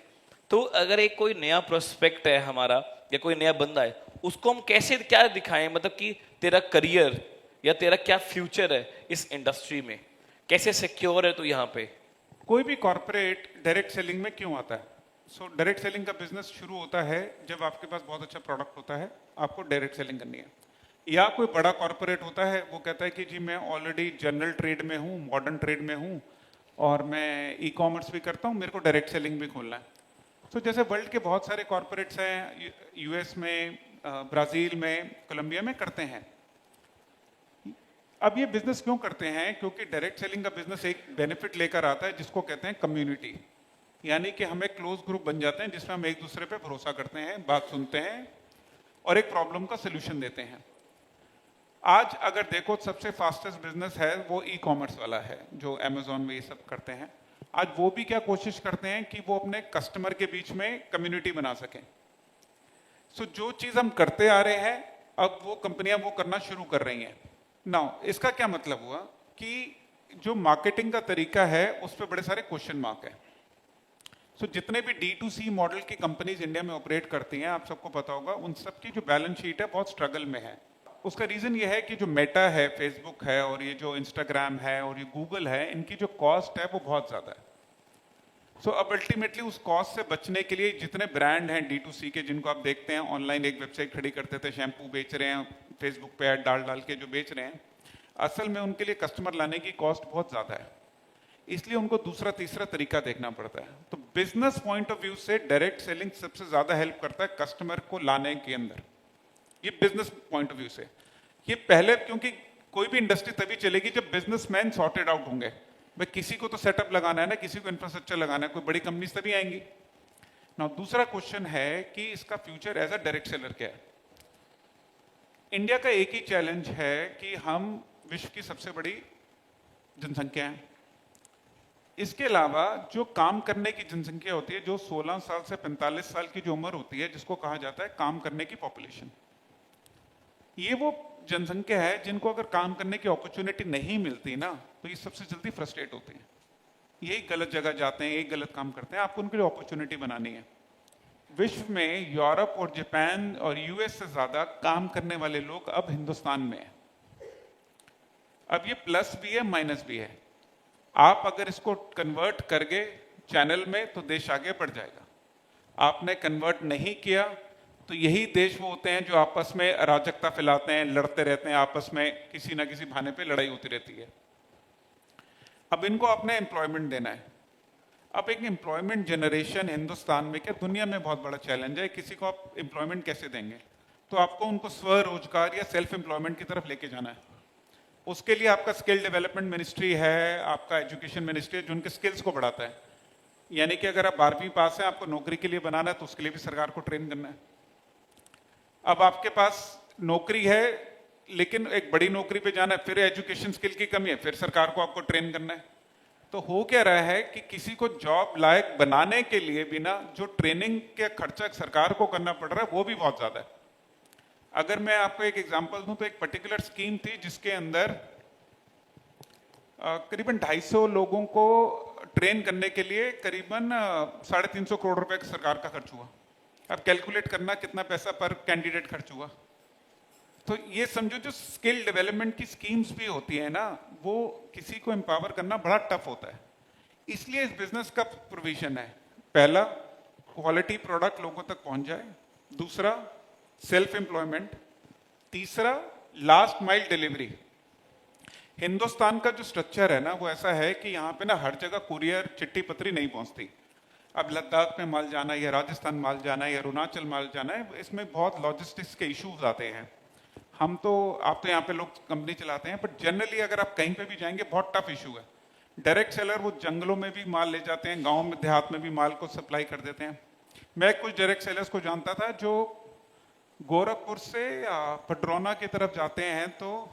तो अगर एक कोई नया प्रोस्पेक्ट है हमारा या कोई नया बंदा है, उसको हम कैसे क्या दिखाएं, मतलब कि तेरा करियर या तेरा क्या फ्यूचर है इस इंडस्ट्री में, कैसे सिक्योर है तू यहाँ पे? कोई भी कॉर्पोरेट डायरेक्ट सेलिंग में क्यों आता है? सो डायरेक्ट सेलिंग का बिजनेस शुरू होता है जब आपके पास बहुत अच्छा प्रोडक्ट होता है, आपको डायरेक्ट सेलिंग करनी है। या कोई बड़ा कॉर्पोरेट होता है, वो कहता है कि जी मैं ऑलरेडी जनरल ट्रेड में हूँ, मॉडर्न ट्रेड में हूँ, और मैं ई कॉमर्स भी करता हूँ, मेरे को डायरेक्ट सेलिंग भी खोलना है। तो जैसे वर्ल्ड के बहुत सारे कॉर्पोरेट्स हैं, यूएस में, ब्राज़ील में, कोलंबिया में करते हैं। अब ये बिजनेस क्यों करते हैं? क्योंकि डायरेक्ट सेलिंग का बिजनेस एक बेनिफिट लेकर आता है जिसको कहते हैं कम्युनिटी, यानी कि हम एक क्लोज ग्रुप बन जाते हैं जिसमें हम एक दूसरे पे भरोसा करते हैं, बात सुनते हैं और एक प्रॉब्लम का सोल्यूशन देते हैं। आज अगर देखो सबसे फास्टेस्ट बिजनेस है वो ई कॉमर्स वाला है, जो अमेजोन में ये सब करते हैं। आज वो भी क्या कोशिश करते हैं कि वो अपने कस्टमर के बीच में कम्युनिटी बना सकें। सो जो चीज हम करते आ रहे हैं, अब वो कंपनियां वो करना शुरू कर रही हैं। नाउ इसका क्या मतलब हुआ कि जो मार्केटिंग का तरीका है उस पर बड़े सारे क्वेश्चन मार्क है। सो जितने भी D2C मॉडल की कंपनीज इंडिया में ऑपरेट करती हैं, आप सबको पता होगा, उन सब की जो बैलेंस शीट है बहुत स्ट्रगल में है। उसका रीजन ये है कि जो मेटा है, फेसबुक है, और ये जो इंस्टाग्राम है और ये गूगल है, इनकी जो कॉस्ट है वो बहुत ज्यादा है। सो अब अल्टीमेटली उस कॉस्ट से बचने के लिए जितने ब्रांड हैं D2C के, जिनको आप देखते हैं ऑनलाइन एक वेबसाइट खड़ी करते थे, शैम्पू बेच रहे हैं, फेसबुक पे ऐड डाल डाल के जो बेच रहे हैं, असल में उनके लिए कस्टमर लाने की कॉस्ट बहुत ज्यादा है। इसलिए उनको दूसरा तीसरा तरीका देखना पड़ता है। तो बिजनेस पॉइंट ऑफ व्यू से डायरेक्ट सेलिंग सबसे ज्यादा हेल्प करता है कस्टमर को लाने के अंदर। ये बिजनेस पॉइंट ऑफ व्यू से ये पहले, क्योंकि कोई भी इंडस्ट्री तभी चलेगी जब बिजनेसमैन सॉर्टेड आउट होंगे। भाई किसी को तो सेटअप लगाना है ना, किसी को इंफ्रास्ट्रक्चर लगाना है, कोई बड़ी कंपनी तभी आएंगी ना। दूसरा क्वेश्चन है कि इसका future as a direct seller क्या है? इंडिया का एक ही चैलेंज है कि हम विश्व की सबसे बड़ी जनसंख्या है। इसके अलावा जो काम करने की जनसंख्या होती है, जो 16 साल से 45 साल की जो उम्र होती है, जिसको कहा जाता है काम करने की पॉपुलेशन, ये वो जनसंख्या है जिनको अगर काम करने की अपॉर्चुनिटी नहीं मिलती ना, तो ये सबसे जल्दी फ्रस्ट्रेट होते हैं, यही गलत जगह जाते हैं, यही गलत काम करते हैं। आपको उनके लिए अपॉर्चुनिटी बनानी है। विश्व में यूरोप और जापान और यूएस से ज्यादा काम करने वाले लोग अब हिंदुस्तान में हैं। अब ये प्लस भी है, माइनस भी है। आप अगर इसको कन्वर्ट कर गए चैनल में तो देश आगे बढ़ जाएगा। आपने कन्वर्ट नहीं किया तो यही देश वो होते हैं जो आपस में अराजकता फैलाते हैं, लड़ते रहते हैं, आपस में किसी ना किसी बहाने पे लड़ाई होती रहती है। अब इनको आपने एम्प्लॉयमेंट देना है। अब एक एम्प्लॉयमेंट जनरेशन हिंदुस्तान में, क्या दुनिया में बहुत बड़ा चैलेंज है। किसी को आप एम्प्लॉयमेंट कैसे देंगे? तो आपको उनको स्वरोजगार या सेल्फ एम्प्लॉयमेंट की तरफ लेके जाना है। उसके लिए आपका स्किल डेवलपमेंट मिनिस्ट्री है, आपका एजुकेशन मिनिस्ट्री है, जो उनके स्किल्स को बढ़ाता है। यानी कि अगर आप 12वीं पास हैं, आपको नौकरी के लिए बनाना है, तो उसके लिए भी सरकार को ट्रेन करना है। अब आपके पास नौकरी है, लेकिन एक बड़ी नौकरी पे जाना है, फिर एजुकेशन स्किल की कमी है, फिर सरकार को आपको ट्रेन करना है। तो हो क्या रहा है कि किसी को जॉब लायक बनाने के लिए भी ना, जो ट्रेनिंग के खर्चा सरकार को करना पड़ रहा है, वो भी बहुत ज्यादा है। अगर मैं आपको एक एग्जांपल दूं, तो एक पर्टिकुलर स्कीम थी जिसके अंदर करीबन 250 लोगों को ट्रेन करने के लिए करीबन 350 करोड़ रुपए सरकार का खर्च हुआ। अब कैलकुलेट करना कितना पैसा पर कैंडिडेट खर्च हुआ। तो ये समझो, जो स्किल डेवलपमेंट की स्कीम्स भी होती है ना, वो किसी को एम्पावर करना बड़ा टफ होता है। इसलिए इस बिजनेस का प्रोविजन है, पहला क्वालिटी प्रोडक्ट लोगों तक पहुंच जाए, दूसरा सेल्फ एम्प्लॉयमेंट, तीसरा लास्ट माइल डिलीवरी। हिंदुस्तान का जो स्ट्रक्चर है ना, वो ऐसा है कि यहाँ पे ना हर जगह कुरियर चिट्ठी पत्री नहीं पहुंचती। अब लद्दाख में माल जाना है, या राजस्थान माल जाना है, या अरुणाचल माल जाना है, इसमें बहुत लॉजिस्टिक्स के इश्यूज आते हैं। आप तो यहाँ पे लोग कंपनी चलाते हैं, बट जनरली अगर आप कहीं पे भी जाएंगे, बहुत टफ इशू है। डायरेक्ट सेलर वो जंगलों में भी माल ले जाते हैं, गाँव में देहात में भी माल को सप्लाई कर देते हैं। मैं कुछ डायरेक्ट सेलर्स को जानता था जो गोरखपुर से पडरौना की तरफ जाते हैं, तो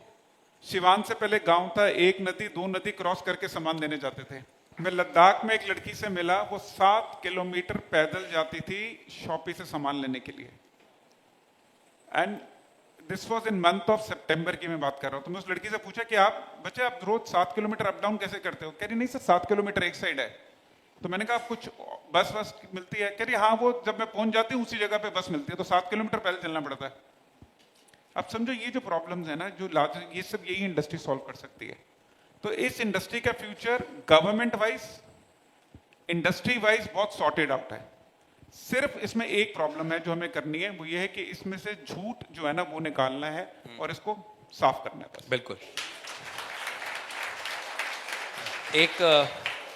सिवान से पहले गांव था, एक नदी 2 नदी क्रॉस करके सामान देने जाते थे। मैं लद्दाख में एक लड़की से मिला, वो 7 किलोमीटर पैदल जाती थी शॉपी से सामान लेने के लिए। And this was in month of सितंबर की मैं बात कर रहा हूँ। तो मैं उस लड़की से पूछा कि आप रोज 7 किलोमीटर अप डाउन कैसे करते हो? कह रही नहीं सर, 7 किलोमीटर एक साइड है। तो मैंने कहा कुछ बस मिलती है? कह रही हाँ, वो जब मैं पहुंच जाती हूँ उसी जगह पे बस मिलती है, तो 7 किलोमीटर पैदल चलना पड़ता है। अब समझो ये जो प्रॉब्लम्स है ना, जो ये सब यही इंडस्ट्री सॉल्व कर सकती है। तो इस इंडस्ट्री का future government wise, industry wise बहुत सॉर्टेड आउट है। सिर्फ इसमें एक प्रॉब्लम है जो हमें करनी है, वो ये है कि इसमें से झूठ जो है ना, वो निकालना है और इसको साफ करना है बस। बिल्कुल।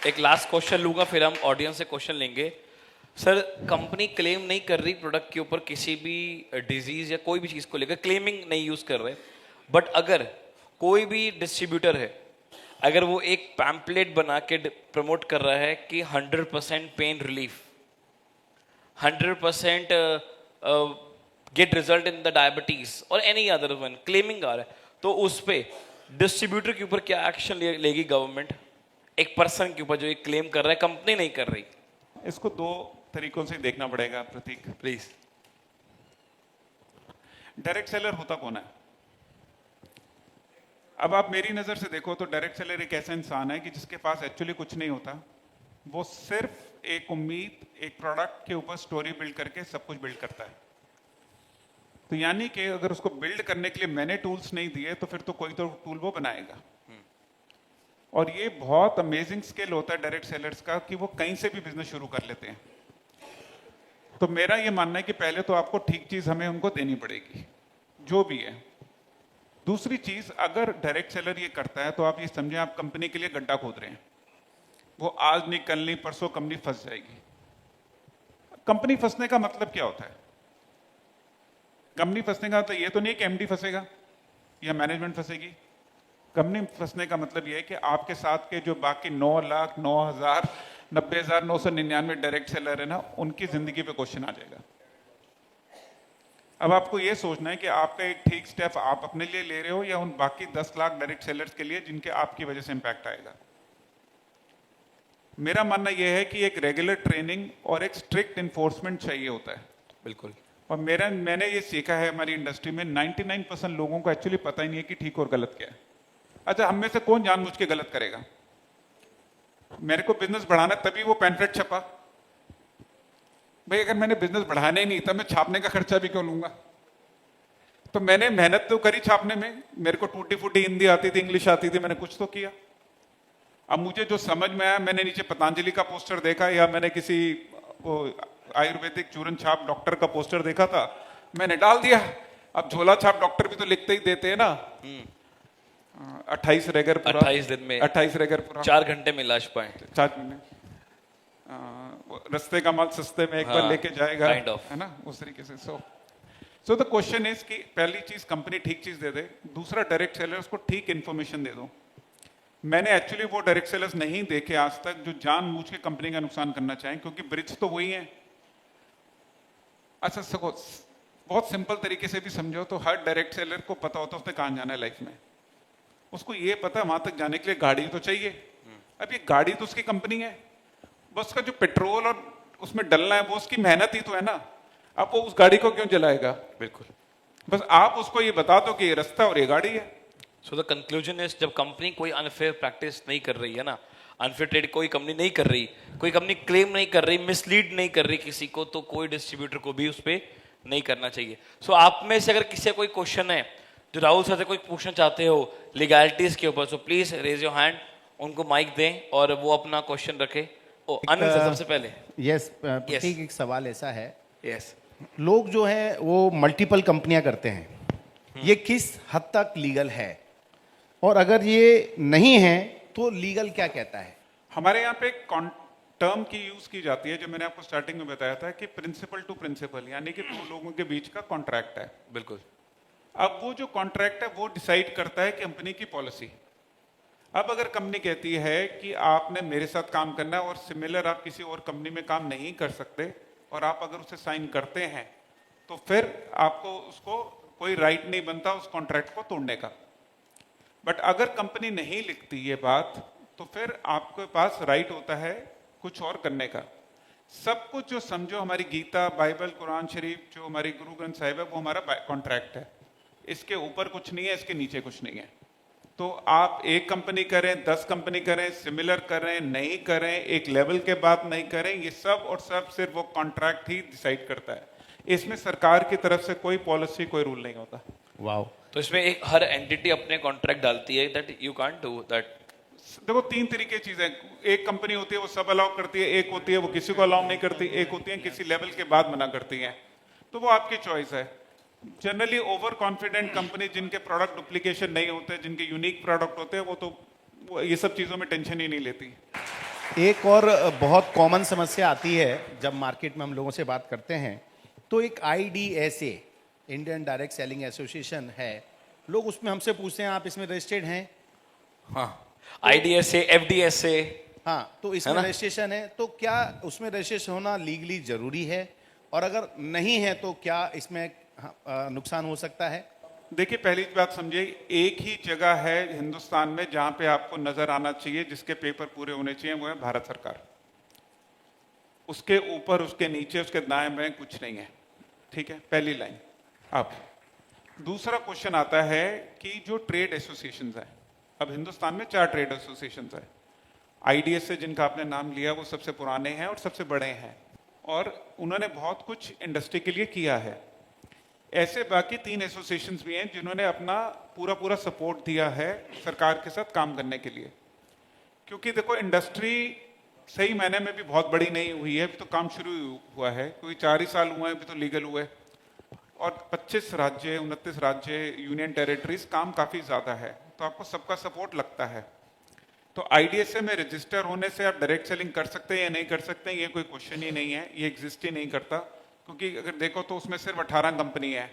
एक लास्ट क्वेश्चन लूंगा, फिर हम ऑडियंस से क्वेश्चन लेंगे। सर, कंपनी क्लेम नहीं कर रही प्रोडक्ट के ऊपर किसी भी डिजीज या कोई भी चीज को लेकर, क्लेमिंग नहीं यूज कर रहे, बट अगर कोई भी डिस्ट्रीब्यूटर है, अगर वो एक पैम्पलेट बना के प्रमोट कर रहा है कि 100% pain relief, 100% get result in the diabetes और एनी अदर वन, क्लेमिंग आ रहा है, तो उस पे डिस्ट्रीब्यूटर के ऊपर क्या एक्शन लेगी गवर्नमेंट, एक पर्सन के ऊपर जो एक क्लेम कर रहा है, कंपनी नहीं कर रही? इसको 2 तरीकों से देखना पड़ेगा प्रतीक, प्लीज। डायरेक्ट सेलर होता कौन है? अब आप मेरी नजर से देखो तो डायरेक्ट सेलर एक ऐसा इंसान है कि जिसके पास एक्चुअली कुछ नहीं होता, वो सिर्फ एक उम्मीद, एक प्रोडक्ट के ऊपर स्टोरी बिल्ड करके सब कुछ बिल्ड करता है। तो यानी कि अगर उसको बिल्ड करने के लिए मैंने टूल्स नहीं दिए, तो फिर तो कोई तो टूल वो बनाएगा। और ये बहुत अमेजिंग स्किल होता है डायरेक्ट सेलर्स का कि वो कहीं से भी बिजनेस शुरू कर लेते हैं। तो मेरा ये मानना है कि पहले तो आपको ठीक चीज हमें उनको देनी पड़ेगी, जो भी है। दूसरी चीज, अगर डायरेक्ट सेलर ये करता है, तो आप ये समझें आप कंपनी के लिए गड्ढा खोद रहे हैं। वो आज नहीं, कल नहीं, परसों कंपनी फंस जाएगी। कंपनी फंसने का मतलब क्या होता है? कंपनी फंसने का तो ये तो नहीं कि एमडी फंसेगा या मैनेजमेंट फंसेगी। कंपनी फंसने का मतलब ये है कि आपके साथ के जो बाकी 9,09,90,999 डायरेक्ट सेलर है ना, उनकी जिंदगी पे क्वेश्चन आ जाएगा। अब आपको ये सोचना है कि आपका एक ठीक स्टेप आप अपने लिए ले रहे हो या उन बाकी 10 लाख डायरेक्ट सेलर्स के लिए जिनके आपकी वजह से इंपैक्ट आएगा। मेरा मानना यह है कि एक रेगुलर ट्रेनिंग और एक स्ट्रिक्ट इन्फोर्समेंट चाहिए होता है। बिल्कुल। और मैंने ये सीखा है हमारी इंडस्ट्री में, 99% लोगों को एक्चुअली पता ही नहीं है कि ठीक और गलत क्या है। अच्छा, हम में से कौन जानबूझ के गलत करेगा? मेरे को बिजनेस बढ़ाना, तभी वो पैम्फलेट छपा। भाई अगर मैंने बिजनेस बढ़ाना ही नहीं था, मैं छापने का खर्चा भी क्यों लूंगा? तो मैंने मेहनत तो करी छापने में, मेरे को टूटी फूटी हिंदी आती थी, इंग्लिश आती थी, मैंने कुछ तो किया। अब मुझे जो समझ में आया, मैंने नीचे पतंजलि का पोस्टर देखा या मैंने किसी आयुर्वेदिक चूरन छाप डॉक्टर का पोस्टर देखा था, मैंने डाल दिया। अब झोला छाप डॉक्टर भी तो लिखते ही देते हैं ना, 28 रेगर पूरा, 28 दिन में 28 रेगर पूरा, 4 घंटे में इलाज पाए। 4 महीने। रस्ते का माल सस्ते में एक बार लेके जाएगा, kind of. है ना, उस तरीके से। सो सो द क्वेश्चन इज कि पहली चीज कंपनी ठीक चीज दे दे, दूसरा डायरेक्ट सेलर्स को ठीक इन्फॉर्मेशन दे दो। मैंने एक्चुअली वो डायरेक्ट सेलर्स नहीं देखे आज तक जो जानबूझ के कंपनी का नुकसान करना चाहें, क्योंकि ब्रिज तो वही है। अच्छा सको बहुत सिंपल तरीके से भी समझो तो हर डायरेक्ट सेलर को पता होता है उसने कहाँ जाना है लाइफ में। उसको ये पता है वहां तक जाने के लिए गाड़ी तो चाहिए। अब ये गाड़ी तो उसकी कंपनी है, बस उसका जो पेट्रोल और उसमें डलना है वो उसकी मेहनत ही तो है ना। अब वो उस गाड़ी को क्यों जलाएगा? बिल्कुल। बस आप उसको ये बता दो कि ये रास्ता और ये गाड़ी है। सो द कंक्लूजन इज, जब कंपनी कोई अनफेयर प्रैक्टिस नहीं कर रही है ना, अनफेयर ट्रेड कोई कंपनी नहीं कर रही, कोई कंपनी क्लेम नहीं कर रही, मिसलीड नहीं कर रही किसी को, तो कोई डिस्ट्रीब्यूटर को भी उस पर नहीं करना चाहिए। सो आप में से अगर किसी का कोई क्वेश्चन है जो राहुल सर से कोई पूछना चाहते हो लीगैलिटीज के ऊपर, so please raise your hand, उनको माइक दें और वो अपना क्वेश्चन रखे। ओ अनिल सर सबसे पहले। यस प्रतीक, एक सवाल ऐसा है, यस, लोग जो है वो मल्टीपल कंपनियां करते हैं, ये किस हद तक लीगल है, और अगर ये नहीं है तो लीगल क्या कहता है? हमारे यहाँ पे एक टर्म की यूज की जाती है जो मैंने आपको स्टार्टिंग में बताया था कि प्रिंसिपल टू प्रिंसिपल, यानी कि दो लोगों के बीच का कॉन्ट्रैक्ट है। बिल्कुल। अब वो जो कॉन्ट्रैक्ट है वो डिसाइड करता है कंपनी की पॉलिसी। अब अगर कंपनी कहती है कि आपने मेरे साथ काम करना है और सिमिलर आप किसी और कंपनी में काम नहीं कर सकते, और आप अगर उसे साइन करते हैं तो फिर आपको उसको कोई राइट नहीं बनता उस कॉन्ट्रैक्ट को तोड़ने का। बट अगर कंपनी नहीं लिखती ये बात तो फिर आपके पास राइट होता है कुछ और करने का। सब कुछ जो समझो हमारी गीता, बाइबल, कुरान शरीफ, जो हमारी गुरु ग्रंथ साहिब है, वो हमारा कॉन्ट्रैक्ट है। इसके ऊपर कुछ नहीं है, इसके नीचे कुछ नहीं है। तो आप एक कंपनी करें, 10 कंपनी करें, सिमिलर करें, नहीं करें, एक लेवल के बाद नहीं करें, ये सब और सब सिर्फ वो कॉन्ट्रैक्ट ही डिसाइड करता है। इसमें सरकार की तरफ से कोई पॉलिसी, कोई रूल नहीं होता। वाह। तो इसमें एक हर एंटिटी अपने कॉन्ट्रैक्ट डालती है that you can't do that. देखो 3 तरीके की चीजें, एक कंपनी होती है वो सब अलाउ करती है, एक होती है वो किसी को अलाउ नहीं करती, एक होती है किसी लेवल के बाद मना करती है। तो वो आपकी चॉइस है। जनरली ओवर कॉन्फिडेंट कंपनी जिनके प्रोडक्ट डुप्लीकेशन नहीं होते, जिनके यूनिक प्रोडक्ट होते हैं, वो ये सब चीजों में टेंशन ही नहीं लेती। एक और बहुत कॉमन समस्या आती है जब मार्केट में हम लोगों से बात करते हैं, तो एक IDSA, Indian direct selling association है, लोग उसमें हमसे पूछते हैं आप इसमें रजिस्टर्ड हैं? हाँ, IDSA, FDSA। हाँ, तो इसमें रजिस्ट्रेशन है, तो क्या उसमें रजिस्ट्रेशन होना लीगली जरूरी है, और अगर नहीं है तो क्या इसमें नुकसान हो सकता है? देखिए पहली बात समझिए, एक ही जगह है हिंदुस्तान में जहां पे आपको नजर आना चाहिए, जिसके पेपर पूरे होने चाहिए, वो है भारत सरकार। उसके ऊपर, उसके नीचे, उसके दाएं बाएं कुछ नहीं है। ठीक है, पहली लाइन। अब दूसरा क्वेश्चन आता है कि जो ट्रेड एसोसिएशंस हैं, अब हिंदुस्तान में 4 ट्रेड एसोसिएशंस हैं। IDSA जिनका आपने नाम लिया वो सबसे पुराने हैं और सबसे बड़े हैं, और उन्होंने बहुत कुछ इंडस्ट्री के लिए किया है। ऐसे बाकी 3 एसोसिएशंस भी हैं जिन्होंने अपना पूरा सपोर्ट दिया है सरकार के साथ काम करने के लिए। क्योंकि देखो इंडस्ट्री सही मायने में भी बहुत बड़ी नहीं हुई है, अभी तो काम शुरू हुआ है, क्योंकि 4 ही साल हुए हैं अभी तो लीगल हुए, और 25 राज्य, 29 राज्य, यूनियन टेरिटरीज, काम काफी ज्यादा है, तो आपको सबका सपोर्ट लगता है। तो IDSA में रजिस्टर होने से आप डायरेक्ट सेलिंग कर सकते हैं या नहीं कर सकते हैं, ये कोई क्वेश्चन ही नहीं है, ये एग्जिस्ट ही नहीं करता। क्योंकि अगर देखो तो उसमें सिर्फ 18 कंपनी है,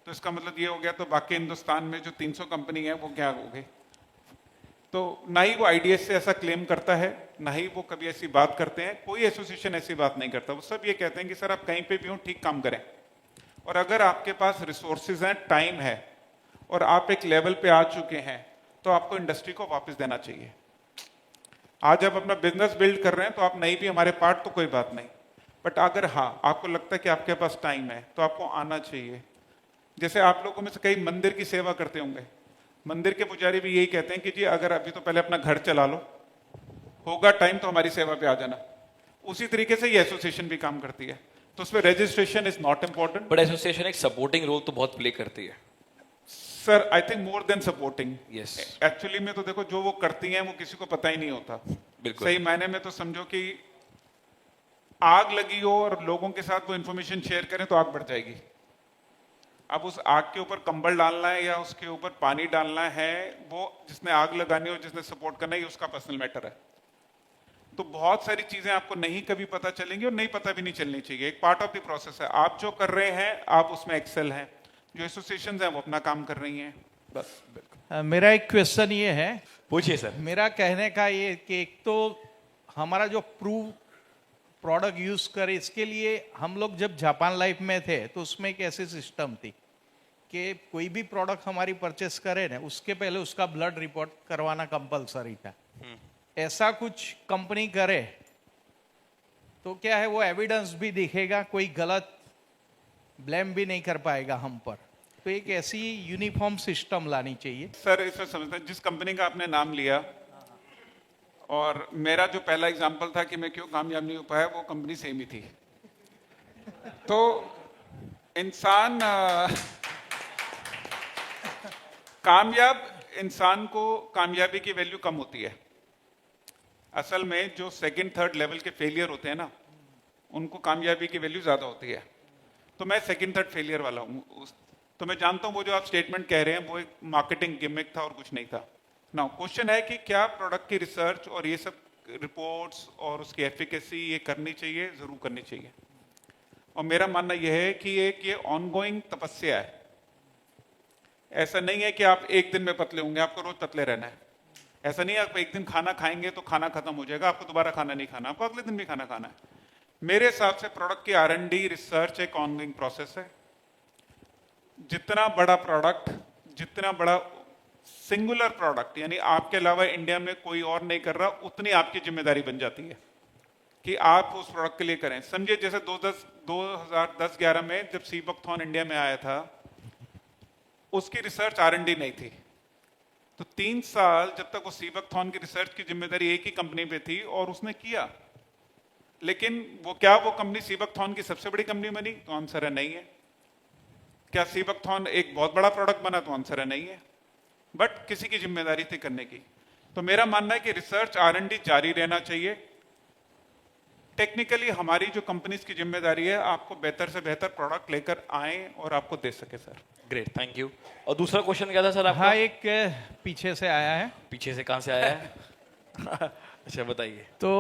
तो इसका मतलब ये हो गया तो बाकी हिंदुस्तान में जो 300 कंपनी है वो क्या हो गई। तो ना ही वो IDSA ऐसा क्लेम करता है, ना ही वो कभी ऐसी बात करते हैं, कोई एसोसिएशन ऐसी बात नहीं करता। वो सब ये कहते हैं कि सर आप कहीं पे भी हो ठीक काम करें, और अगर आपके पास रिसोर्सेज हैं, टाइम है, और आप एक लेवल पे आ चुके हैं, तो आपको इंडस्ट्री को वापस देना चाहिए। आज आप अपना बिजनेस बिल्ड कर रहे हैं तो आप नहीं भी हमारे पार्ट तो कोई बात नहीं, बट अगर हाँ आपको लगता है कि आपके पास टाइम है तो आपको आना चाहिए। जैसे आप लोगों में से कई मंदिर की सेवा करते होंगे, मंदिर के पुजारी भी यही कहते हैं कि जी अगर अभी तो पहले अपना घर चला लो, होगा टाइम तो हमारी सेवा पे आ जाना। उसी तरीके से ये एसोसिएशन भी काम करती है, तो उसमें registration is not important, but association एक सपोर्टिंग रोल तो बहुत प्ले करती है। Sir I think more than supporting. Yes, actually में तो देखो जो वो करती हैं वो किसी को पता ही नहीं होता। बिल्कुल सही मायने में तो समझो कि आग लगी हो और लोगों के साथ वो इंफॉर्मेशन शेयर करें तो आग बढ़ जाएगी। अब उस आग के ऊपर कंबल डालना है या उसके ऊपर पानी डालना है, वो जिसने आग लगानी हो, जिसने सपोर्ट करना है, उसका पर्सनल मैटर है। तो बहुत सारी चीजें आपको नहीं कभी पता चलेंगी और नहीं पता भी नहीं चलनी चाहिए, एक पार्ट ऑफ द प्रोसेस है। आप जो कर रहे हैं आप उसमें एक्सेल हैं, जो एसोसिएशंस हैं वो अपना काम कर रही हैं। बस बिल्कुल। मेरा एक क्वेश्चन ये है, पूछिए सर। मेरा कहने का ये कि एक तो हमारा जो प्रूव प्रोडक्ट यूज करे, इसके लिए हम लोग जब जापान लाइफ में थे तो उसमें एक ऐसी सिस्टम थी कि कोई भी प्रोडक्ट हमारी परचेस करे ना, उसके पहले उसका ब्लड रिपोर्ट करवाना कंपलसरी था। ऐसा कुछ कंपनी करे तो क्या है, वो एविडेंस भी दिखेगा, कोई गलत ब्लेम भी नहीं कर पाएगा हम पर। तो एक ऐसी यूनिफॉर्म सिस्टम लानी चाहिए। सर इसमें समझते हैं, जिस कंपनी का आपने नाम लिया और मेरा जो पहला एग्जांपल था कि मैं क्यों कामयाब नहीं हो पाया, वो कंपनी सेम ही थी। तो इंसान इंसान को कामयाबी की वैल्यू कम होती है। असल में जो सेकंड थर्ड लेवल के फेलियर होते हैं ना, उनको कामयाबी की वैल्यू ज्यादा होती है। तो मैं सेकंड थर्ड फेलियर वाला हूँ। तो मैं जानता हूँ वो जो आप स्टेटमेंट कह रहे हैं वो एक मार्केटिंग गिमिक था और कुछ नहीं था। नाउ क्वेश्चन है कि क्या प्रोडक्ट की रिसर्च और ये सब रिपोर्ट्स और उसकी एफिकेसी ये करनी चाहिए? जरूर करनी चाहिए। और मेरा मानना यह है कि ये ऑनगोइंग तपस्या है। ऐसा नहीं है कि आप एक दिन में पतले होंगे, आपको रोज पतले रहना है। ऐसा नहीं है आप एक दिन खाना खाएंगे तो खाना खत्म हो जाएगा, आपको दोबारा खाना नहीं खाना, आपको अगले दिन भी खाना खाना है। मेरे हिसाब से प्रोडक्ट की R&D रिसर्च एक ऑनगोइंग प्रोसेस है। जितना बड़ा प्रोडक्ट, जितना बड़ा सिंगुलर प्रोडक्ट, यानी आपके अलावा इंडिया में कोई और नहीं कर रहा, उतनी आपकी जिम्मेदारी बन जाती है कि आप उस प्रोडक्ट के लिए करें। समझिए जैसे 2010-11 में जब सीबकथॉर्न इंडिया में आया था, उसकी रिसर्च R&D नहीं थी। तो 3 साल जब तक वो सीबकथॉर्न की रिसर्च की जिम्मेदारी एक ही कंपनी पे थी और उसने किया, लेकिन वो कंपनी सीबकथॉर्न की सबसे बड़ी कंपनी बनी? तो आंसर है नहीं है। क्या सीबकथॉर्न एक बहुत बड़ा प्रोडक्ट बना? तो आंसर है नहीं है। बट किसी की जिम्मेदारी थी करने की। तो मेरा मानना है कि रिसर्च R&D जारी रहना चाहिए। टेक्निकली हमारी जो कंपनीज की जिम्मेदारी है आपको बेहतर से बेहतर प्रोडक्ट लेकर आए और आपको दे सके। Sir great, thank you. और दूसरा क्वेश्चन क्या था सर आपका? हाँ, एक पीछे से आया है। पीछे से कहाँ से आया है? अच्छा बताइए। तो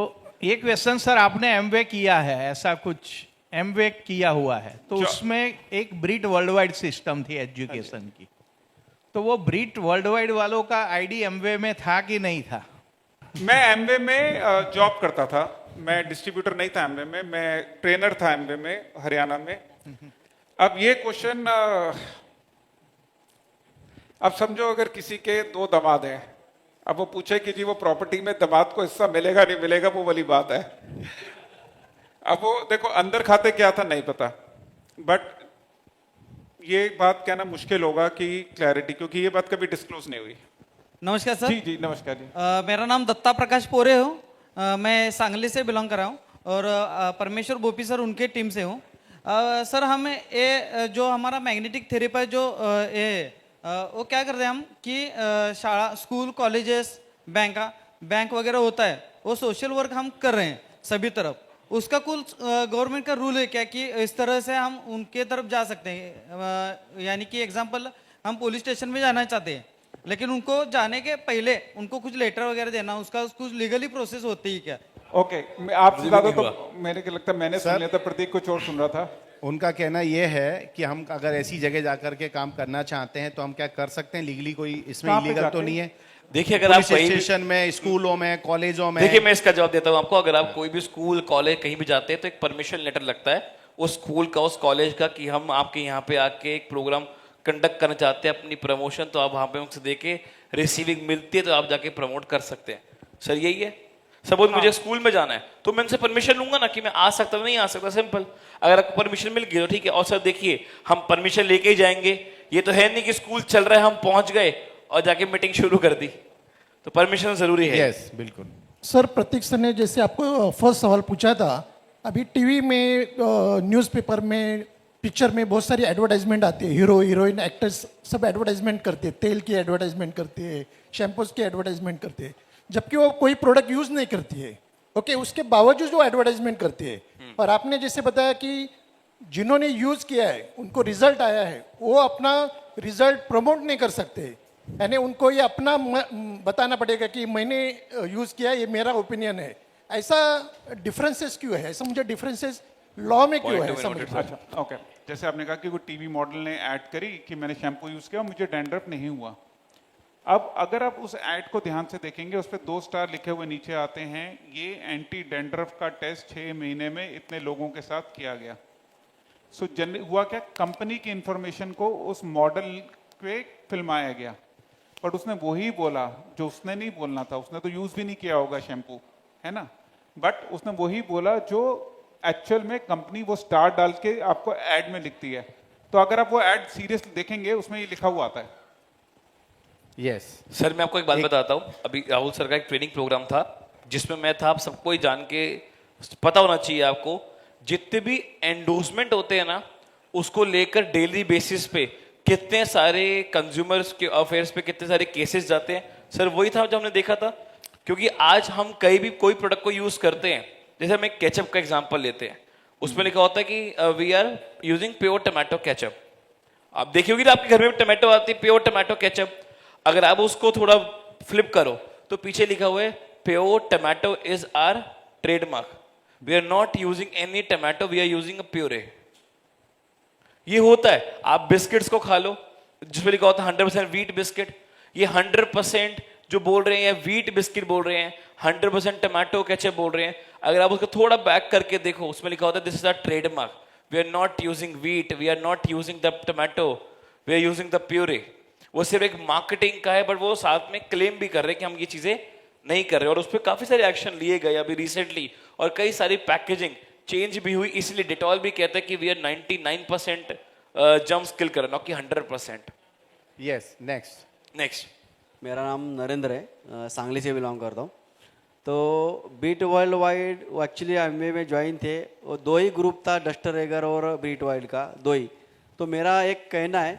ये क्वेश्चन सर, आपने एमवे किया है, ऐसा कुछ एमवे किया हुआ है, तो उसमें एक ब्रीट वर्ल्ड वाइड सिस्टम थी एजुकेशन की। तो वो ब्रीट वर्ल्ड वाइड वालों का आईडी एमवे में था कि नहीं था? मैं एमवे में जॉब करता था। मैं डिस्ट्रीब्यूटर नहीं था एमवे में, मैं ट्रेनर था एमवे में हरियाणा में। अब ये क्वेश्चन, अब समझो अगर किसी के 2 दामाद हैं, अब वो पूछे कि जी वो प्रॉपर्टी में दामाद को हिस्सा मिलेगा नहीं मिलेगा, वो वाली बात है। अब वो देखो अंदर खाते क्या था नहीं पता, बट ये बात कहना मुश्किल होगा कि क्लैरिटी, क्योंकि ये बात कभी डिस्क्लोज नहीं हुई। नमस्कार सर। जी जी नमस्कार जी। मेरा नाम दत्ता प्रकाश पोरे हो। मैं सांगली से बिलोंग कर रहा हूँ और परमेश्वर बोपी सर उनके टीम से हूँ। सर हमें ये जो हमारा मैग्नेटिक थेरेपी जो वो क्या करते हैं हम कि शाला स्कूल कॉलेजेस बैंक वगैरह होता है, वो सोशल वर्क हम कर रहे हैं सभी तरफ। उसका कुल गवर्नमेंट का रूल है क्या कि इस तरह से हम उनके तरफ जा सकते हैं? यानी कि एग्जांपल हम पुलिस स्टेशन में जाना चाहते हैं, लेकिन उनको जाने के पहले उनको कुछ लेटर वगैरह देना, उसका कुछ लीगली प्रोसेस होती है क्या? ओके, आपसे ज्यादा तो मेरे को लगता है मैंने सुन लिया था, प्रतीक कुछ और सुन रहा था। उनका कहना यह है कि हम अगर ऐसी जगह जाकर के काम करना चाहते हैं तो हम क्या कर सकते हैं लीगली? कोई इसमें इलीगल तो नहीं है? देखिए अगर आप पुलिस स्टेशन में, स्कूलों में, कॉलेजों में। देखिए मैं इसका जवाब देता हूँ आपको। अगर आप कोई भी स्कूल कॉलेज कहीं भी जाते हैं तो एक परमिशन लेटर लगता है उस स्कूल का, उस कॉलेज का, कि हम आपके यहाँ पे आके एक प्रोग्राम कंडक्ट करना चाहते हैं अपनी प्रमोशन, तो आप वहाँ पे उनसे देके रिसीविंग मिलती है तो आप जाके प्रमोट कर सकते हैं। सर यही है। सपोज मुझे स्कूल में जाना है तो मैं उनसे परमिशन लूंगा ना कि मैं आ सकता नहीं आ सकता, सिंपल। अगर आपको परमिशन मिल गई तो ठीक है। और सर देखिए हम परमिशन लेके ही जाएंगे, ये तो है नहीं कि स्कूल चल रहा है हम पहुंच गए और जाके मीटिंग शुरू कर दी, तो परमिशन जरूरी है। यस बिल्कुल। सर प्रतीक सर ने जैसे आपको फर्स्ट सवाल पूछा था, अभी टीवी में, न्यूज़पेपर में, पिक्चर में बहुत सारी एडवर्टाइजमेंट आती है। हीरो हीरोइन एक्टर्स सब एडवर्टाइजमेंट करते हैं, तेल की एडवर्टाइजमेंट करते हैं, शैम्पूज की एडवर्टाइजमेंट करते हैं, जबकि वो कोई प्रोडक्ट यूज नहीं करती है। ओके, उसके बावजूद वो एडवर्टाइजमेंट करती है। और आपने जैसे बताया कि जिन्होंने यूज किया है उनको रिजल्ट आया है, वो अपना रिजल्ट प्रमोट नहीं कर सकते, यानी उनको ये अपना बताना पड़ेगा कि मैंने यूज किया, ये मेरा ओपिनियन है। ऐसा डिफरेंसेस क्यों है? ऐसा मुझे डिफरेंसेस लॉ में क्यों है? अच्छा ओके, जैसे आपने कहा कि कोई टीवी मॉडल ने ऐड करी कि मैंने शैम्पू यूज किया मुझे डैंड्रफ नहीं हुआ। अब अगर आप उस ऐड को ध्यान से देखेंगे उस पर 2 स्टार लिखे हुए नीचे आते हैं, ये एंटी डैंड्रफ का टेस्ट 6 महीने में इतने लोगों के साथ किया गया। सो हुआ क्या, कंपनी की इंफॉर्मेशन को उस मॉडल पे फिल्माया गया, बट उसने वही बोला जो उसने नहीं बोलना था। उसने तो यूज भी नहीं किया होगा शैम्पू, है ना, बट उसने वही बोला जो एक्चुअल में कंपनी वो स्टार डाल के आपको ऐड में लिखती है। तो अगर आप वो ऐड सीरियसली देखेंगे उसमें ये लिखा हुआ आता है। यस सर मैं आपको एक बात बताता हूँ, अभी राहुल सर का एक ट्रेनिंग प्रोग्राम था जिसमें मैं था, आप सबको ही जान के पता होना चाहिए आपको, जितने भी एंडोर्समेंट होते हैं ना उसको लेकर डेली बेसिस पे कितने सारे कंज्यूमर्स के अफेयर्स पे कितने सारे केसेस जाते हैं। सर वही था जो हमने देखा था, क्योंकि आज हम कहीं भी कोई प्रोडक्ट को यूज करते हैं, जैसे हम एक केचप का एग्जांपल लेते हैं, उसमें लिखा होता है कि we are using pure tomato ketchup. आप देखियोगे ना आपके घर में टमाटो आती है प्योर टमाटो केचप, अगर आप उसको थोड़ा फ्लिप करो तो पीछे लिखा हुआ है pure tomato is our trademark, we are not using any tomato, we are using a puree. ये होता है, आप बिस्किट्स को खा लो जिसमें लिखा होता है 100% व्हीट बिस्किट, ये 100% जो बोल रहे हैं व्हीट बिस्किट बोल रहे हैं, 100% टमाटो केचप बोल रहे हैं। अगर आप उसको थोड़ा बैक करके देखो उसमें लिखा होता है this is a trademark, we are not using wheat, we are not using the tomato, we are using the puree. वो सिर्फ एक मार्केटिंग का है, बट वो साथ में क्लेम भी कर रहे हैं कि हम ये चीजें नहीं कर रहे, और उस पर काफी सारे एक्शन लिए गए अभी रिसेंटली, और कई सारी पैकेजिंग चेंज भी हुई। इसलिए डिटॉल भी कहता है कि वी आर 99% जम्स किल कर, नॉट कि 100%। यस नेक्स्ट मेरा नाम नरेंद्र है, सांगली से बिलोंग करता हूँ। तो Britt Worldwide actually Amway में ज्वाइन थे, वो 2 ही ग्रुप था, डस्टर एगर और बीट वर्ल्ड का 2 ही। तो मेरा एक कहना है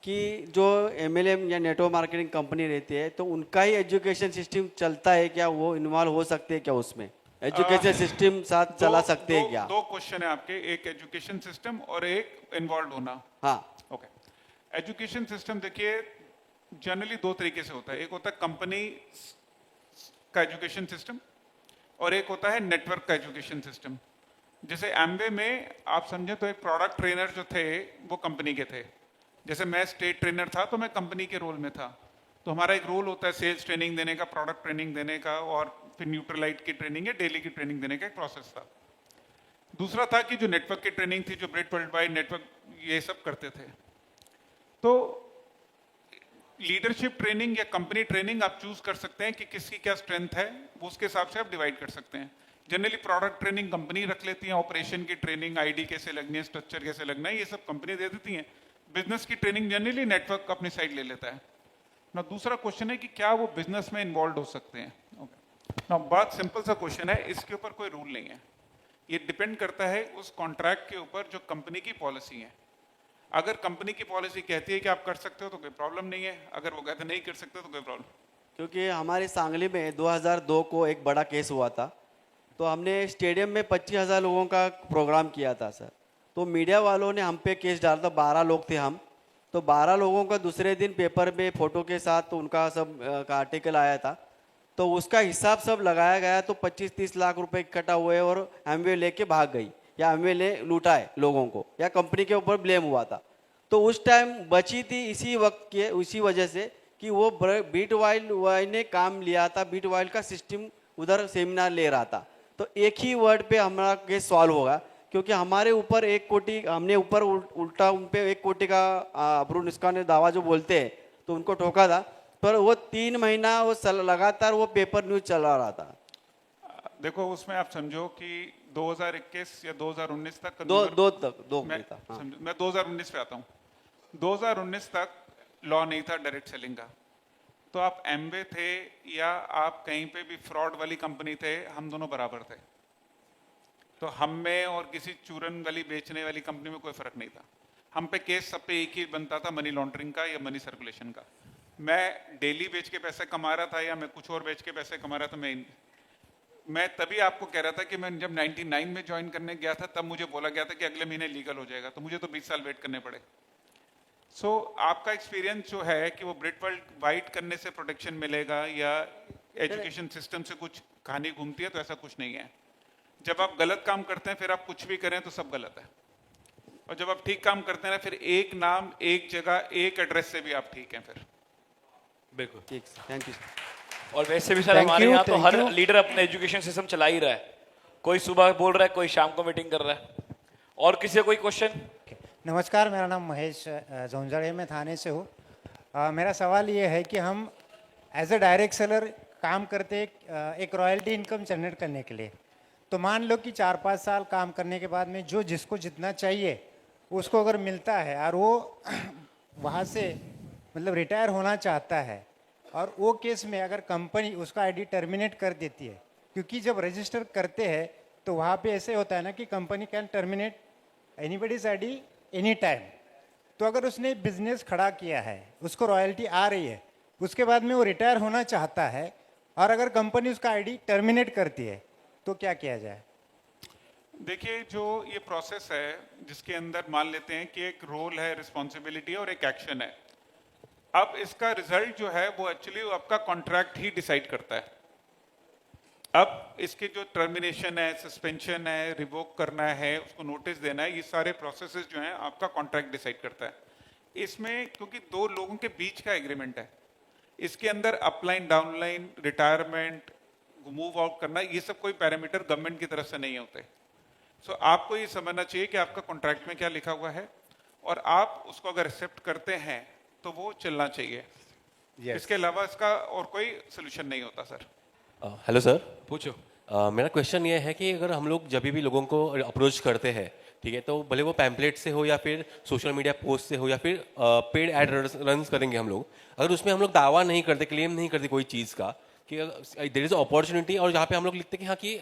कि जो MLM या नेटवर्क मार्केटिंग कंपनी रहती है तो उनका ही एजुकेशन सिस्टम चलता है क्या, वो इन्वॉल्व हो सकते हैं क्या, उसमें एजुकेशन सिस्टम साथ चला सकते हैं क्या? 2 क्वेश्चन है आपके, एक एजुकेशन सिस्टम और एक इन्वॉल्व होना। हाँ ओके, एजुकेशन सिस्टम देखिए जनरली 2 तरीके से होता है, एक होता है कंपनी का एजुकेशन सिस्टम और एक होता है नेटवर्क का एजुकेशन सिस्टम। जैसे एमवे में आप समझे तो एक प्रोडक्ट ट्रेनर जो थे वो कंपनी के थे, जैसे मैं स्टेट ट्रेनर था तो मैं कंपनी के रोल में था। तो हमारा एक रोल होता है सेल्स ट्रेनिंग देने का, प्रोडक्ट ट्रेनिंग देने का, और फिर न्यूट्रलाइट की ट्रेनिंग या डेली की ट्रेनिंग देने का एक प्रोसेस था। दूसरा था कि जो नेटवर्क की ट्रेनिंग थी, जो ब्रेड वर्ल्ड वाइड नेटवर्क ये सब करते थे। तो लीडरशिप ट्रेनिंग या कंपनी ट्रेनिंग आप चूज कर सकते हैं कि किसकी क्या स्ट्रेंथ है, वो उसके हिसाब से आप डिवाइड कर सकते हैं। जनरली प्रोडक्ट ट्रेनिंग कंपनी रख लेती है, ऑपरेशन की ट्रेनिंग, आईडी कैसे लगनी है, स्ट्रक्चर कैसे लगना है, ये सब कंपनी दे देती है। बिजनेस की ट्रेनिंग जनरली नेटवर्क अपनी साइड ले लेता है ना। दूसरा क्वेश्चन है कि क्या वो बिजनेस में इन्वॉल्व हो सकते हैं। ना बहुत सिंपल सा क्वेश्चन है, इसके ऊपर कोई रूल नहीं है, ये डिपेंड करता है उस कॉन्ट्रैक्ट के ऊपर जो कंपनी की पॉलिसी है। अगर कंपनी की पॉलिसी कहती है कि आप कर सकते हो तो कोई प्रॉब्लम नहीं है, अगर वो कहते नहीं कर सकते तो कोई प्रॉब्लम। क्योंकि हमारे सांगली में 2002 को एक बड़ा केस हुआ था, तो हमने स्टेडियम में 25,000 लोगों का प्रोग्राम किया था सर। तो मीडिया वालों ने हम पे केस डाला था, 12 लोग थे हम, तो 12 लोगों का दूसरे दिन पेपर में फोटो के साथ तो उनका सब का आर्टिकल आया था, तो उसका हिसाब सब लगाया गया तो 25-30 लाख रुपए इकट्ठा हुए और एमवे लेके भाग गई, या एमवे ले लूटा है लोगों को, या कंपनी के ऊपर ब्लेम हुआ था। तो उस टाइम बची थी इसी वक्त के, उसी वजह से कि वो बीट वाइल्ड ने काम लिया था, बीट वाइल्ड का सिस्टम उधर सेमिनार ले रहा था। तो एक ही वर्ड पे हमारा केस सॉल्व होगा, क्योंकि हमारे ऊपर 1 कोटी, हमने ऊपर उल्टा उन पे 1 कोटी का अब्रू निस्का दावा जो बोलते हैं तो उनको ठोका था। पर वो 3 महीना वो लगातार वो पेपर न्यूज चला रहा था। देखो उसमें आप समझो कि 2021 या 2019 तक मैं 2019 पे आता हूँ। 2019 तक लॉ नहीं था डायरेक्ट सेलिंग का, तो आप एमवे थे या आप कहीं पे भी फ्रॉड वाली कंपनी थे, हम दोनों बराबर थे। तो हम में और किसी चूरन वाली बेचने वाली कंपनी में कोई फर्क नहीं था। हम पे केस सब पे एक ही बनता था, मनी लॉन्ड्रिंग का या मनी सर्कुलेशन का। मैं डेली बेच के पैसे कमा रहा था या मैं कुछ और बेच के पैसे कमा रहा था, मैं तभी आपको कह रहा था कि मैं जब 99 में ज्वाइन करने गया था तब मुझे बोला गया था कि अगले महीने लीगल हो जाएगा, तो मुझे तो 20 साल वेट करने पड़े। सो आपका एक्सपीरियंस जो है कि वो ब्रेड वर्ल्ड वाइड करने से प्रोटेक्शन मिलेगा या एजुकेशन सिस्टम से कुछ कहानी घूमती है, तो ऐसा कुछ नहीं है। जब आप गलत काम करते हैं फिर आप कुछ भी करें तो सब गलत है। और जब आप ठीक काम करते हैं ना, फिर एक नाम, एक जगह, एक एड्रेस से भी आप ठीक हैं फिर। बिल्कुल। ठीक सर, थैंक यू सर। और वैसे भी सर Thank हमारे you, यहाँ तो thank हर you. लीडर अपने एजुकेशन सिस्टम चला ही रहा है, कोई सुबह बोल रहा है, कोई शाम को मीटिंग कर रहा है। और किसी का कोई क्वेश्चन? नमस्कार, मेरा नाम महेश झोंझड़ है, मैं थाने से हूँ। मेरा सवाल ये है कि हम एज अ डायरेक्ट सेलर काम करते एक रॉयल्टी इनकम जनरेट करने के लिए, तो मान लो कि 4-5 साल काम करने के बाद में जो जिसको जितना चाहिए उसको अगर मिलता है और वो वहाँ से मतलब रिटायर होना चाहता है, और वो केस में अगर कंपनी उसका आईडी टर्मिनेट कर देती है, क्योंकि जब रजिस्टर करते हैं तो वहाँ पे ऐसे होता है ना कि company can terminate anybody's ID any time. तो अगर उसने बिजनेस खड़ा किया है, उसको रॉयल्टी आ रही है, उसके बाद में वो रिटायर होना चाहता है और अगर कंपनी उसका आईडी टर्मिनेट करती है तो क्या किया जाए? देखिए, जो ये प्रोसेस है जिसके अंदर मान लेते हैं कि एक रोल है, रिस्पॉन्सिबिलिटी और एक एक्शन है। अब इसका रिजल्ट जो है वो एक्चुअली आपका कॉन्ट्रैक्ट ही डिसाइड करता है। अब इसके जो टर्मिनेशन है, सस्पेंशन है, रिवोक करना है, उसको नोटिस देना है, ये सारे प्रोसेसेस जो हैं आपका कॉन्ट्रैक्ट डिसाइड करता है। इसमें क्योंकि दो लोगों के बीच का एग्रीमेंट है, इसके अंदर upline, downline, retirement, move out करना, ये सब कोई पैरामीटर गवर्नमेंट की तरफ से नहीं होते। सो आपको ये समझना चाहिए कि आपका कॉन्ट्रैक्ट में क्या लिखा हुआ है और आप उसको अगर एक्सेप्ट करते हैं तो वो चलना चाहिए। इसके अलावा इसका और कोई सोल्यूशन नहीं होता सर। हेलो सर, पूछो। मेरा क्वेश्चन ये है कि अगर हम लोग जब भी लोगों को अप्रोच करते हैं, ठीक है, तो भले वो पैम्पलेट से हो या फिर सोशल मीडिया पोस्ट से हो या फिर पेड एड रन करेंगे हम लोग, अगर उसमें हम लोग दावा नहीं करते, क्लेम नहीं करते कोई चीज़ का कि देयर इज अपॉर्चुनिटी, और जहाँ पे हम लोग लिखते कि हाँ कि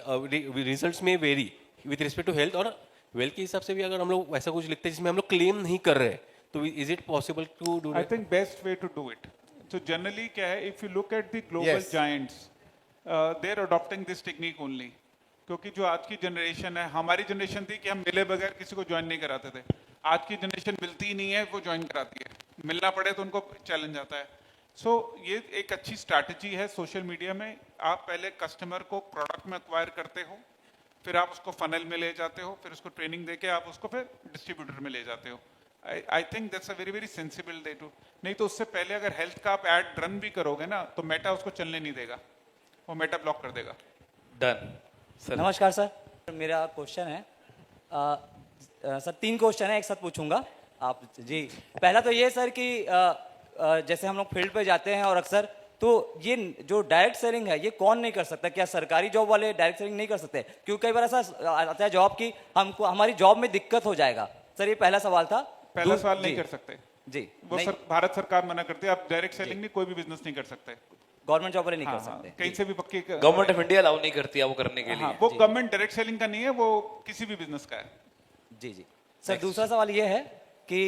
रिजल्ट्स में very with respect to health और वेल्थ के हिसाब से भी अगर हम लोग वैसा कुछ लिखते हैं जिसमें हम लोग क्लेम नहीं कर रहे, तो is it possible to do? I think best way to do it. तो जनरली क्या है, if you look at the global giants, they are adopting this technique only. क्योंकि जो आज की जनरेशन है, हमारी जनरेशन थी कि हम मिले बगैर किसी को ज्वाइन नहीं कराते थे। आज की जनरेशन मिलती ही नहीं है, वो ज्वाइन कराती है। मिलना पड़े तो उनको चैलेंज आता है। सो ये एक अच्छी स्ट्रैटेजी है सोशल मीडिया में। आप पहले कस्टमर को प्रोडक्ट में एक्वायर करते हो, फिर आप उसको फनल में ले जाते हो, फिर उसको ट्रेनिंग देके आप उसको फिर डिस्ट्रीब्यूटर में ले जाते हो। I think that's a very very sensible day to. नहीं तो उससे पहले अगर हेल्थ का आप एड रन भी करोगे ना, तो मेटा उसको चलने नहीं देगा, वो मेटा ब्लॉक कर देगा। Done sir. नमस्कार सर, मेरा क्वेश्चन है सर 3 क्वेश्चन है एक साथ पूछूंगा आप जी। पहला तो ये सर कि जैसे हम लोग फील्ड पे जाते हैं और अक्सर तो ये जो डायरेक्ट सेलिंग है ये कौन नहीं कर सकता? क्या सरकारी जॉब वाले डायरेक्ट सेलिंग नहीं कर सकते? क्योंकि कई बार ऐसा आता है जॉब की हमको हमारी जॉब में दिक्कत हो जाएगा। सर ये पहला सवाल था। पहला सवाल नहीं कर सकते जी, वो भारत सरकार मना करती है। आप डायरेक्ट सेलिंग नहीं, कोई भी बिजनेस नहीं कर सकते। गवर्नमेंट जॉब वाले नहीं कर सकते, कहीं से भी पक्की गवर्नमेंट ऑफ इंडिया अलाउ नहीं करती है वो करने के लिए। वो गवर्नमेंट डायरेक्ट सेलिंग का नहीं है, वो किसी भी बिजनेस का है। जी जी सर। दूसरा सवाल ये है कि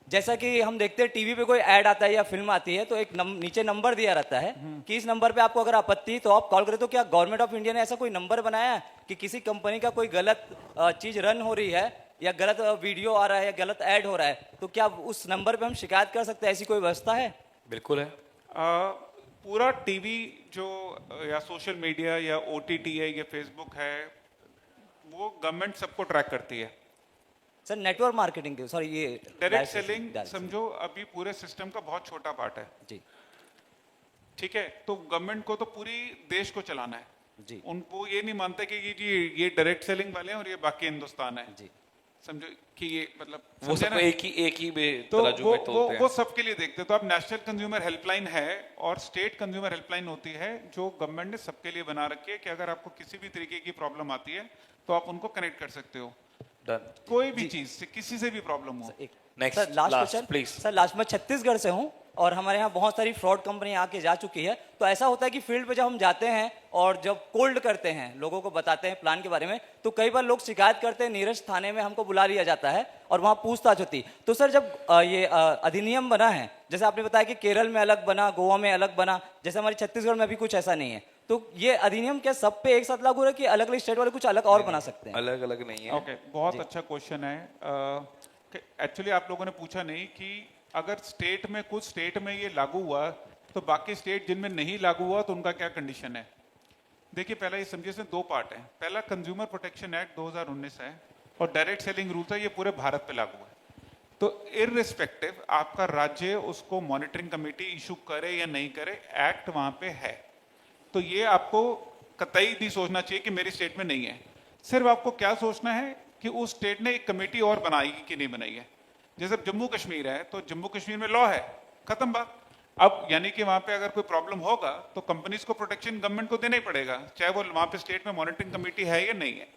जैसा कि हम देखते हैं टीवी पे कोई ऐड आता है या फिल्म आती है तो एक नीचे नंबर दिया रहता है कि इस नंबर पे आपको अगर आपत्ति तो आप कॉल करें। तो क्या गवर्नमेंट ऑफ इंडिया ने ऐसा कोई नंबर बनाया है कि किसी कंपनी का कोई गलत चीज रन हो रही है या गलत वीडियो आ रहा है या गलत ऐड हो रहा है तो क्या उस नंबर पे हम शिकायत कर सकते हैं? ऐसी कोई व्यवस्था है? बिल्कुल है। पूरा टीवी जो या सोशल मीडिया या ओटीटी है या फेसबुक है, वो गवर्नमेंट सबको ट्रैक करती है। सर नेटवर्क मार्केटिंग के सॉरी ये डायरेक्ट सेलिंग समझो अभी पूरे सिस्टम का बहुत छोटा पार्ट है जी। ठीक है, तो गवर्नमेंट को तो पूरी देश को चलाना है जी। उनको ये नहीं मानते कि ये डायरेक्ट सेलिंग वाले हैं और ये बाकी हिंदुस्तान है जी। समझो कि ये मतलब वो समझे सब ना? एक ही तो तराजू में तोलते हैं। वो सबके लिए देखते हैं। तो आप नेशनल कंज्यूमर हेल्पलाइन है और स्टेट कंज्यूमर हेल्पलाइन होती है जो गवर्नमेंट ने सबके लिए बना रखी है कि अगर आपको किसी भी तरीके की प्रॉब्लम आती है तो आप उनको कनेक्ट कर सकते हो। डन। कोई भी चीज से किसी से भी प्रॉब्लम हो। Next sir last question please. Sir last में छत्तीसगढ़ से हूँ और हमारे यहाँ बहुत सारी फ्रॉड कंपनी आके जा चुकी है। तो ऐसा होता है कि फील्ड पे जब हम जाते हैं और जब कोल्ड करते हैं लोगों को बताते हैं प्लान के बारे में तो कई बार लोग शिकायत करते हैं, नीरज थाने में हमको बुला लिया जाता है और वहाँ पूछताछ होती। तो सर जब ये अधिनियम बना है, जैसे आपने बताया कि केरल में अलग बना, गोवा में अलग बना, जैसे हमारे छत्तीसगढ़ में भी कुछ ऐसा नहीं है, तो ये अधिनियम क्या सब पे एक साथ लागू है कि अलग अलग स्टेट वाले कुछ अलग और बना सकते हैं? अलग अलग नहीं है। ओके, बहुत अच्छा क्वेश्चन है। एक्चुअली आप लोगों ने पूछा नहीं कि अगर स्टेट में कुछ स्टेट में ये लागू हुआ तो बाकी स्टेट जिनमें नहीं लागू हुआ तो उनका क्या कंडीशन है। देखिए, पहला ये समझिए इसमें 2 पार्ट है। पहला कंज्यूमर प्रोटेक्शन एक्ट 2019 है और डायरेक्ट सेलिंग रूल है, ये पूरे भारत पे लागू है। तो इररिस्पेक्टिव आपका राज्य उसको मॉनिटरिंग कमेटी इशू करे या नहीं करे, एक्ट वहां पे है। तो ये आपको कतई नहीं सोचना चाहिए कि मेरी स्टेट में नहीं है। सिर्फ आपको क्या सोचना है कि उस स्टेट ने एक कमेटी और बनाएगी कि नहीं बनाई है। जैसे जम्मू कश्मीर है तो जम्मू कश्मीर में लॉ है, खत्म बात। अब यानी कि वहां पे अगर कोई प्रॉब्लम होगा तो कंपनीज को प्रोटेक्शन गवर्नमेंट को देना ही पड़ेगा, चाहे वो वहां पे स्टेट में मॉनिटरिंग कमेटी है या नहीं है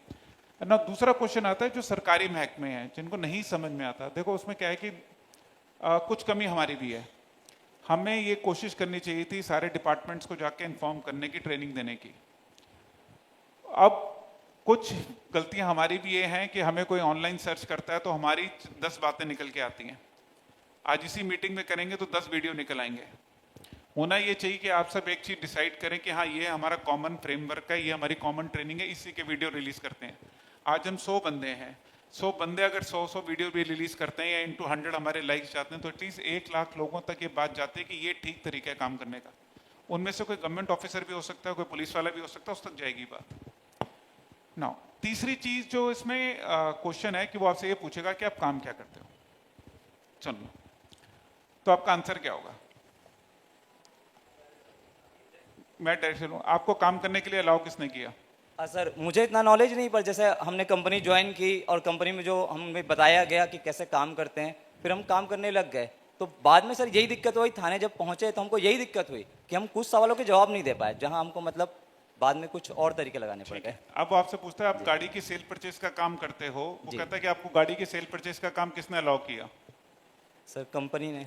ना। दूसरा क्वेश्चन आता है जो सरकारी महकमे हैं जिनको नहीं समझ में आता। देखो उसमें क्या है कि कुछ कमी हमारी भी है। हमें ये कोशिश करनी चाहिए थी सारे डिपार्टमेंट्स को जाके इन्फॉर्म करने की, ट्रेनिंग देने की। अब कुछ गलतियां हमारी भी ये हैं कि हमें कोई ऑनलाइन सर्च करता है तो हमारी 10 बातें निकल के आती हैं। आज इसी मीटिंग में करेंगे तो 10 वीडियो निकल आएंगे। होना ये चाहिए कि आप सब एक चीज डिसाइड करें कि हाँ ये हमारा कॉमन फ्रेमवर्क है, ये हमारी कॉमन ट्रेनिंग है, इसी के वीडियो रिलीज करते हैं। आज हम 100 बंदे हैं, 100 बंदे अगर 100 वीडियो भी रिलीज करते हैं या इंटू 100 हमारे लाइक्स जाते हैं तो एटलीस्ट 1 लाख लोगों तक ये बात जाती है कि ये ठीक तरीका है काम करने का। उनमें से कोई गवर्नमेंट ऑफिसर भी हो सकता है, कोई पुलिस वाला भी हो सकता है, उस तक जाएगी बात। नाउ तीसरी चीज जो इसमें क्वेश्चन है कि वो आपसे ये पूछेगा कि आप काम क्या करते हो। चलो तो आपका आंसर क्या होगा? मैं डायरेक्ट चलूं, आपको काम करने के लिए अलाउ किसने किया? सर मुझे इतना नॉलेज नहीं, पर जैसे हमने कंपनी ज्वाइन की और कंपनी में जो हमें बताया गया कि कैसे काम करते हैं, फिर हम काम करने लग गए। तो बाद में सर यही दिक्कत हुई, थाने जब पहुंचे तो हमको यही दिक्कत हुई कि हम कुछ सवालों के जवाब नहीं दे पाए, जहां हमको मतलब बाद में कुछ और तरीके लगाने पड़ गए। अब वो आपसे पूछता है आप गाड़ी की सेल परचेज का काम करते हो, वो कहता है कि आपको गाड़ी की सेल परचेज का काम किसने अलाउ किया? सर कंपनी ने।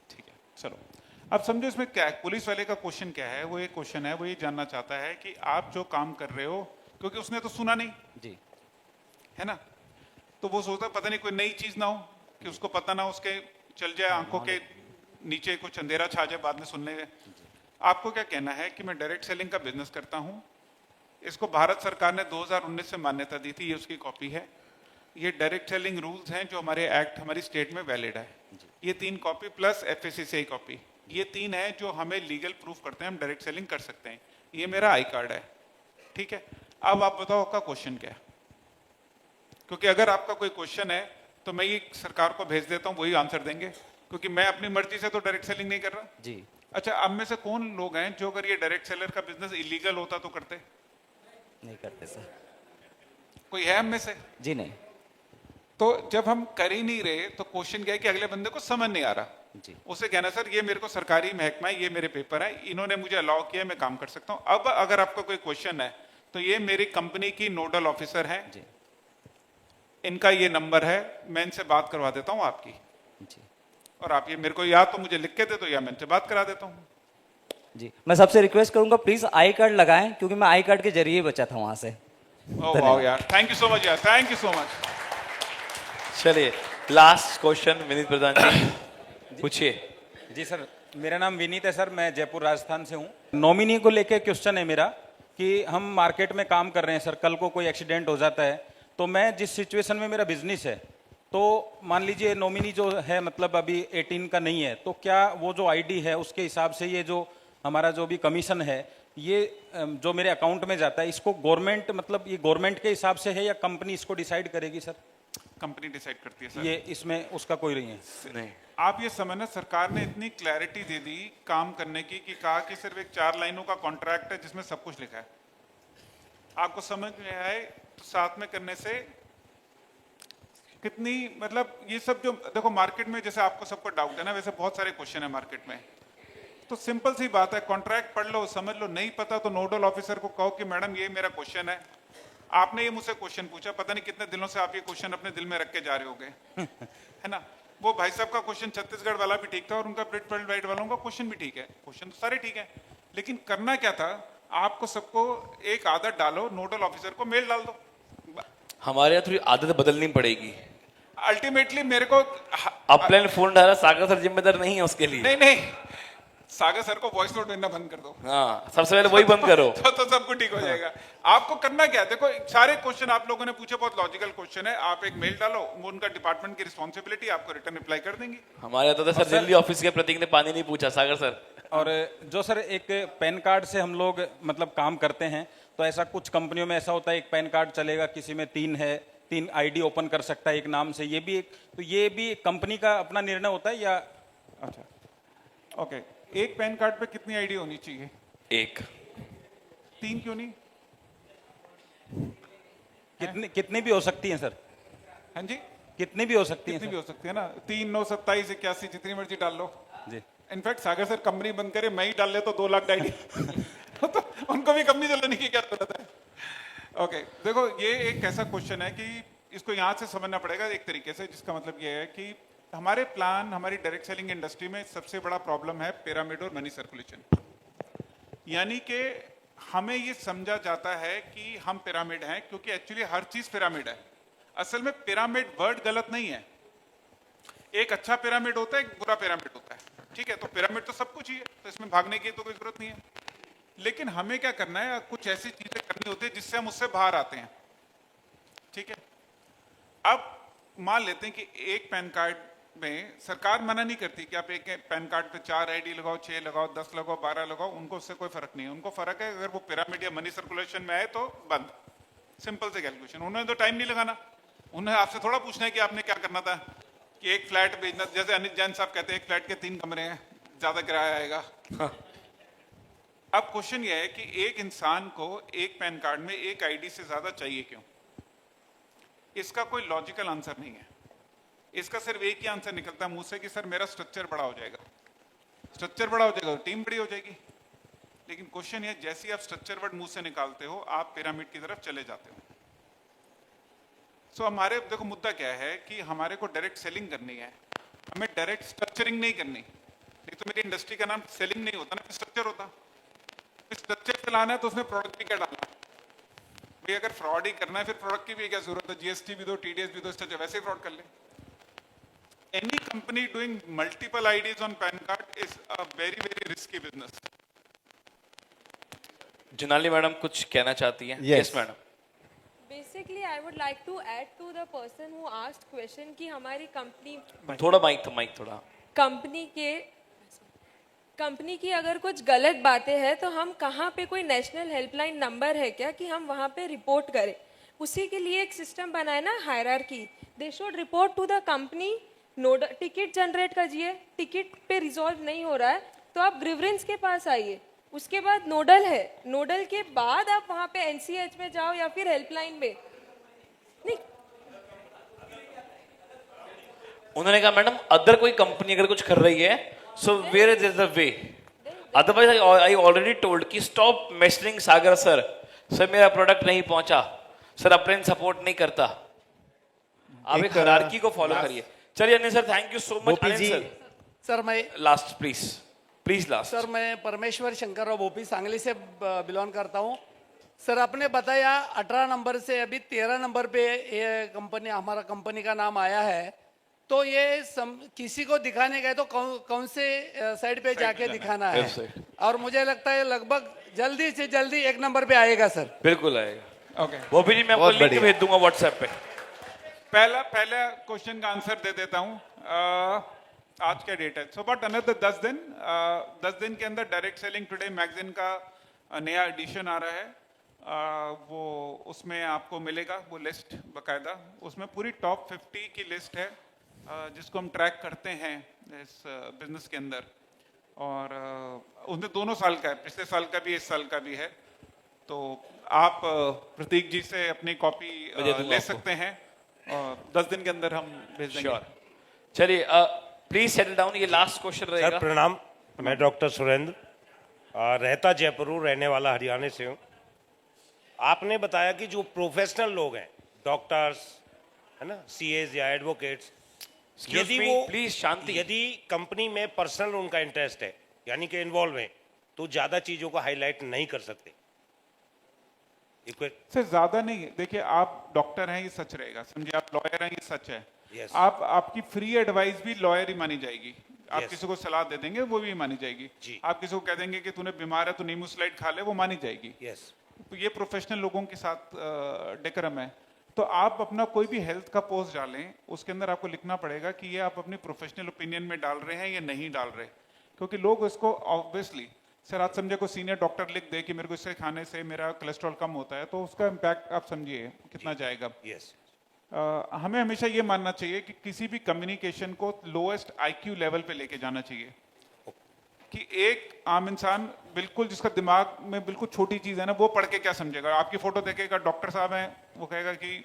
ठीक है, चलो अब समझो इसमें क्या है। पुलिस वाले का क्वेश्चन क्या है? वो ये क्वेश्चन है, वो ये जानना चाहता है कि आप जो काम कर रहे हो, क्योंकि उसने तो सुना नहीं जी, है ना, तो वो सोचता पता नहीं कोई नई चीज ना हो कि उसको पता ना, उसके चल जाए आंखों के नीचे कुछ अंधेरा छा जाए बाद में सुनने में। आपको क्या कहना है कि मैं डायरेक्ट सेलिंग का बिजनेस करता हूं, इसको भारत सरकार ने 2019 से मान्यता दी थी, ये उसकी कॉपी है। ये डायरेक्ट सेलिंग रूल्स हैं जो हमारे एक्ट हमारी स्टेट में वैलिड है। ये 3 कॉपी प्लस FSCCI कॉपी, ये 3 है जो हमें लीगल प्रूफ करते हैं हम डायरेक्ट सेलिंग कर सकते हैं। ये मेरा आई कार्ड है, ठीक है। अब आप बताओ आपका क्वेश्चन क्या है? क्योंकि अगर आपका कोई क्वेश्चन है तो मैं ये सरकार को भेज देता हूँ, वही आंसर देंगे, क्योंकि मैं अपनी मर्जी से तो डायरेक्ट सेलिंग नहीं कर रहा जी। अच्छा, अब में से कौन लोग हैं जो अगर ये डायरेक्ट सेलर का बिजनेस इलीगल होता तो करते? नहीं करते सर। कोई है हम में से? जी नहीं। तो जब हम कर ही नहीं रहे तो क्वेश्चन क्या है कि अगले बंदे को समझ नहीं आ रहा। जी। उसे कहना सर ये मेरे को सरकारी महकमा है, ये मेरे पेपर है, इन्होंने मुझे अलाउ किया, मैं काम कर सकता हूँ। अब अगर आपका कोई क्वेश्चन है तो ये मेरी कंपनी की नोडल ऑफिसर है, इनका ये नंबर है, मैं इनसे बात करवा देता हूँ आपकी जी। और आप ये मेरे को या तो मुझे लिख के दे दो या मैं इनसे बात करा देता हूँ। जी, मैं सबसे रिक्वेस्ट करूंगा प्लीज आई कार्ड लगाएं, क्योंकि मैं आई कार्ड के जरिए बचा था वहां से। ओह वाओ यार, थैंक यू सो मच यार, थैंक यू सो मच। चलिए लास्ट क्वेश्चन विनीत प्रधान जी पूछिए। जी सर, मेरा नाम विनीत है सर, मैं जयपुर राजस्थान से हूँ। नॉमिनी को लेके क्वेश्चन है मेरा कि हम मार्केट में काम कर रहे हैं सर, कल को कोई एक्सीडेंट हो जाता है तो मैं जिस सिचुएशन में मेरा बिजनेस है, तो मान लीजिए नॉमिनी जो है मतलब अभी 18 का नहीं है, तो क्या वो जो आईडी है उसके हिसाब से ये जो हमारा जो भी कमीशन है ये जो मेरे अकाउंट में जाता है, इसको गवर्नमेंट मतलब ये गवर्नमेंट के हिसाब से है या कंपनी इसको डिसाइड करेगी सर? कंपनी डिसाइड करती है सर। ये इसमें उसका कोई नहीं है? नहीं। आप ये समझना, सरकार ने इतनी क्लैरिटी दे दी काम करने की कि कहा कि सिर्फ एक 4 लाइनों का कॉन्ट्रैक्ट है जिसमें सब कुछ लिखा है। आपको समझ में आए तो साथ में करने से कितनी मतलब ये सब जो देखो मार्केट में जैसे आपको सबको डाउट है ना, वैसे बहुत सारे क्वेश्चन है मार्केट में। तो सिंपल सी बात है, कॉन्ट्रैक्ट पढ़ लो, समझ लो, नहीं पता तो नोडल ऑफिसर को कहो कि मैडम ये मेरा क्वेश्चन है, आपने ये मुझसे क्वेश्चन पूछा, पता नहीं कितने दिनों से आप ये क्वेश्चन अपने दिल में रख के जा रहे होगे है ना। वो भाई साहब का क्वेश्चन छत्तीसगढ़ वाला भी ठीक था और उनका प्रिंट वर्ल्ड वाइड वालों का क्वेश्चन भी ठीक है, क्वेश्चन तो सारे ठीक है, लेकिन करना क्या था, आपको सबको एक आदत डालो, नोडल ऑफिसर को मेल डाल दो। हमारे यहाँ थोड़ी आदत बदलनी पड़ेगी। अल्टीमेटली मेरे को अपने फोन डाला, सागर सर जिम्मेदार नहीं है उसके लिए। नहीं नहीं, सागर सर को वॉइस नोट देना बंद कर दो। हाँ, सबसे पहले वही बंद करो तो सब कुछ ठीक हो जाएगा। आपको करना क्या है, देखो सारे क्वेश्चन आप लोगों ने पूछे, बहुत लॉजिकल क्वेश्चन है, आप एक मेल डालो, वो उनका डिपार्टमेंट की रिस्पॉन्सिबिलिटी, आपको रिटर्न रिप्लाई कर देंगे। हमारे यहाँ तो सर दिल्ली ऑफिस के प्रतीक ने पानी नहीं पूछा, सागर सर। और जो सर एक पैन कार्ड से हम लोग मतलब काम करते हैं, तो ऐसा कुछ कंपनियों में ऐसा होता है एक पैन कार्ड चलेगा, किसी में 3 है, 3 आईडी ओपन कर सकता है एक नाम से, ये भी कंपनी का अपना निर्णय होता है या? अच्छा, ओके। एक पैन कार्ड पे कितनी आईडी होनी चाहिए? एक। 3 क्यों नहीं? कितनी भी हो सकती हैं सर? हाँ जी, कितनी भी हो सकती हैं कितनी भी सर? हो सकती है ना। 3, 9, 27, 81 जितनी मर्जी डाल लो। जी। इनफैक्ट सागर सर कंपनी बंद करे, मैं ही डाल ले तो 2 लाख आईडी तो उनको भी कंपनी चलाने की क्या जरूरत है? ओके, देखो ये एक ऐसा क्वेश्चन है कि इसको यहाँ से समझना पड़ेगा एक तरीके से, जिसका मतलब ये है कि हमारे प्लान, हमारी डायरेक्ट सेलिंग इंडस्ट्री में सबसे बड़ा प्रॉब्लम है पिरामिड और मनी सर्कुलेशन। यानी कि हमें ये समझा जाता है कि हम पिरामिड हैं, क्योंकि एक्चुअली हर चीज पिरामिड है। असल में पिरामिड वर्ड गलत नहीं है। एक अच्छा पिरामिड होता है, एक बुरा पिरामिड होता है, ठीक है? तो पिरामिड तो सब कुछ ही है, तो इसमें भागने की तो कोई जरूरत नहीं है। लेकिन हमें क्या करना है, कुछ ऐसी चीजें करनी होती है जिससे हम उससे बाहर आते हैं, ठीक है? अब मान लेते हैं कि एक पैन कार्ड में सरकार मना नहीं करती कि आप एक पैन कार्ड पे 4 आईडी लगाओ, 6 लगाओ, 10 लगाओ, 12 लगाओ, उनको उससे कोई फर्क नहीं है। उनको फर्क है अगर वो पिरामिड या मनी सर्कुलेशन में है तो बंद। सिंपल से कैलकुलेशन। उन्होंने तो टाइम नहीं लगाना, उन्हें आपसे थोड़ा पूछना है कि आपने क्या करना था कि एक फ्लैट बेचना। जैसे अनिल जैन साहब कहते हैं एक फ्लैट के 3 कमरे हैं, ज्यादा किराया आएगा। अब क्वेश्चन ये है कि एक इंसान को एक पैन कार्ड में एक आईडी से ज्यादा चाहिए क्यों? इसका कोई लॉजिकल आंसर नहीं है। इसका सिर्फ एक ही आंसर निकलता है मुंह से कि सर मेरा स्ट्रक्चर बड़ा हो जाएगा। स्ट्रक्चर बड़ा हो जाएगा तो टीम बड़ी हो जाएगी। लेकिन क्वेश्चन ये, जैसे ही आप स्ट्रक्चर वर्ड मुंह से निकालते हो आप पिरामिड की तरफ चले जाते हो। सो हमारे देखो मुद्दा क्या है कि हमारे को डायरेक्ट सेलिंग करनी है, हमें डायरेक्ट स्ट्रक्चरिंग नहीं करनी। नहीं तो मेरी इंडस्ट्री का नाम सेलिंग नहीं होता ना, स्ट्रक्चर होता। स्ट्रक्चर चलाना है तो उसमें प्रोडक्ट भी क्या डालना भाई? अगर फ्रॉड ही करना है फिर प्रोडक्ट की भी क्या जरूरत है? जीएसटी भी दो, टीडीएस भी दो, स्ट्रक्चर वैसे ही फ्रॉड कर ले। Any company doing multiple IDs on PAN card is a very, very risky business. Junali madam कुछ कहना चाहती हैं? Yes. Madam. Basically, I would like to add to the person who asked question कि हमारी थोड़ा माइक थोड़ा। कंपनी की अगर कुछ गलत बातें हैं तो हम कहाँ पे, कोई नेशनल हेल्पलाइन नंबर है क्या कि हम वहाँ पे रिपोर्ट करें? उसी के लिए एक सिस्टम बनाए ना, hierarchy. They should report to the company. Nodal ticket generate कीजिए, टिकट पे रिजॉल्व नहीं हो रहा है तो आप ग्रीवरेंस के पास आइए। उसके बाद नोडल है, नोडल के बाद आप वहाँ पे एनसीएच में जाओ या फिर हेल्पलाइन में। नहीं, उन्होंने कहा मैडम अदर कोई कंपनी अगर कुछ कर रही है so where is the way, otherwise I already told कि stop messaging Sagar sir, sir मेरा प्रोडक्ट नहीं पहुंचा, सर अपने सपोर्ट नहीं करता। आप एक हायरार्की को फॉलो करिए। चलिए Anil sir, thank you so much. Anil sir, sir मैं लास्ट प्लीज लास्ट। सर मैं परमेश्वर शंकर राव भोपी सांगली से बिलोंग करता हूँ। सर आपने बताया 18 नंबर से अभी 13 नंबर पे ये कंपनी, हमारा कंपनी का नाम आया है, तो ये किसी को दिखाने गए तो कौन से साइड पे जाके दिखाना है? और मुझे लगता है लगभग जल्दी से जल्दी 1 नंबर पे आएगा सर। बिल्कुल आएगा। ओके, भोपी जी मैं आपको लिंक भेज दूंगा व्हाट्सएप पे। पहला क्वेश्चन का आंसर दे देता हूं। आज क्या डेट है? सो बट अनदर 10 दिन, 10 दिन के अंदर डायरेक्ट सेलिंग टुडे मैगजीन का नया एडिशन आ रहा है। वो उसमें आपको मिलेगा वो लिस्ट बकायदा, उसमें पूरी टॉप 50 की लिस्ट है जिसको हम ट्रैक करते हैं इस बिजनेस के अंदर। और उसमें दोनों साल का है, पिछले साल का भी, इस साल का भी है। तो आप प्रतीक जी से अपनी कॉपी ले सकते हैं और 10 दिन के अंदर हम भेज देंगे। चलिए प्लीज सेटल डाउन। ये लास्ट क्वेश्चन रहेगा। सर प्रणाम, मैं डॉक्टर सुरेंद्र, रहता जयपुर हूँ, रहने वाला हरियाणा से हूँ। आपने बताया कि जो प्रोफेशनल लोग हैं, डॉक्टर्स है ना, सीएज या एडवोकेट्स, यदि वो प्लीज शांति, यदि कंपनी में पर्सनल उनका इंटरेस्ट है यानी कि इन्वॉल्व है, तो ज्यादा चीजों को हाईलाइट नहीं कर सकते। सर ज्यादा नहीं, देखिए आप डॉक्टर हैं ये सच रहेगा, समझिए आप लॉयर हैं ये सच है। Yes. आपकी फ्री एडवाइस भी लॉयर ही मानी जाएगी। आप Yes. किसी को सलाह दे देंगे वो भी मानी जाएगी। जी। आप किसी को कह देंगे कि तूने बीमार है तो नींबू स्लाइड खा ले, वो मानी जाएगी। Yes. तो ये प्रोफेशनल लोगों के साथ डेकोरम है। तो आप अपना कोई भी हेल्थ का पोस्ट डालें, उसके अंदर आपको लिखना पड़ेगा कि ये आप अपनी प्रोफेशनल ओपिनियन में डाल रहे हैं या नहीं डाल रहे, क्योंकि लोग इसको ऑब्वियसली, सर आप समझे कोई सीनियर डॉक्टर लिख दे कि मेरे को इससे खाने से मेरा कोलेस्ट्रॉल कम होता है, तो उसका इम्पैक्ट आप समझिए कितना जाएगा। Yes. हमें हमेशा ये मानना चाहिए कि किसी भी कम्युनिकेशन को लोएस्ट आईक्यू लेवल पे लेके जाना चाहिए, कि एक आम इंसान बिल्कुल जिसका दिमाग में बिल्कुल छोटी चीज है ना, वो पढ़ के क्या समझेगा। आपकी फोटो देखेगा, डॉक्टर साहब हैं, वो कहेगा कि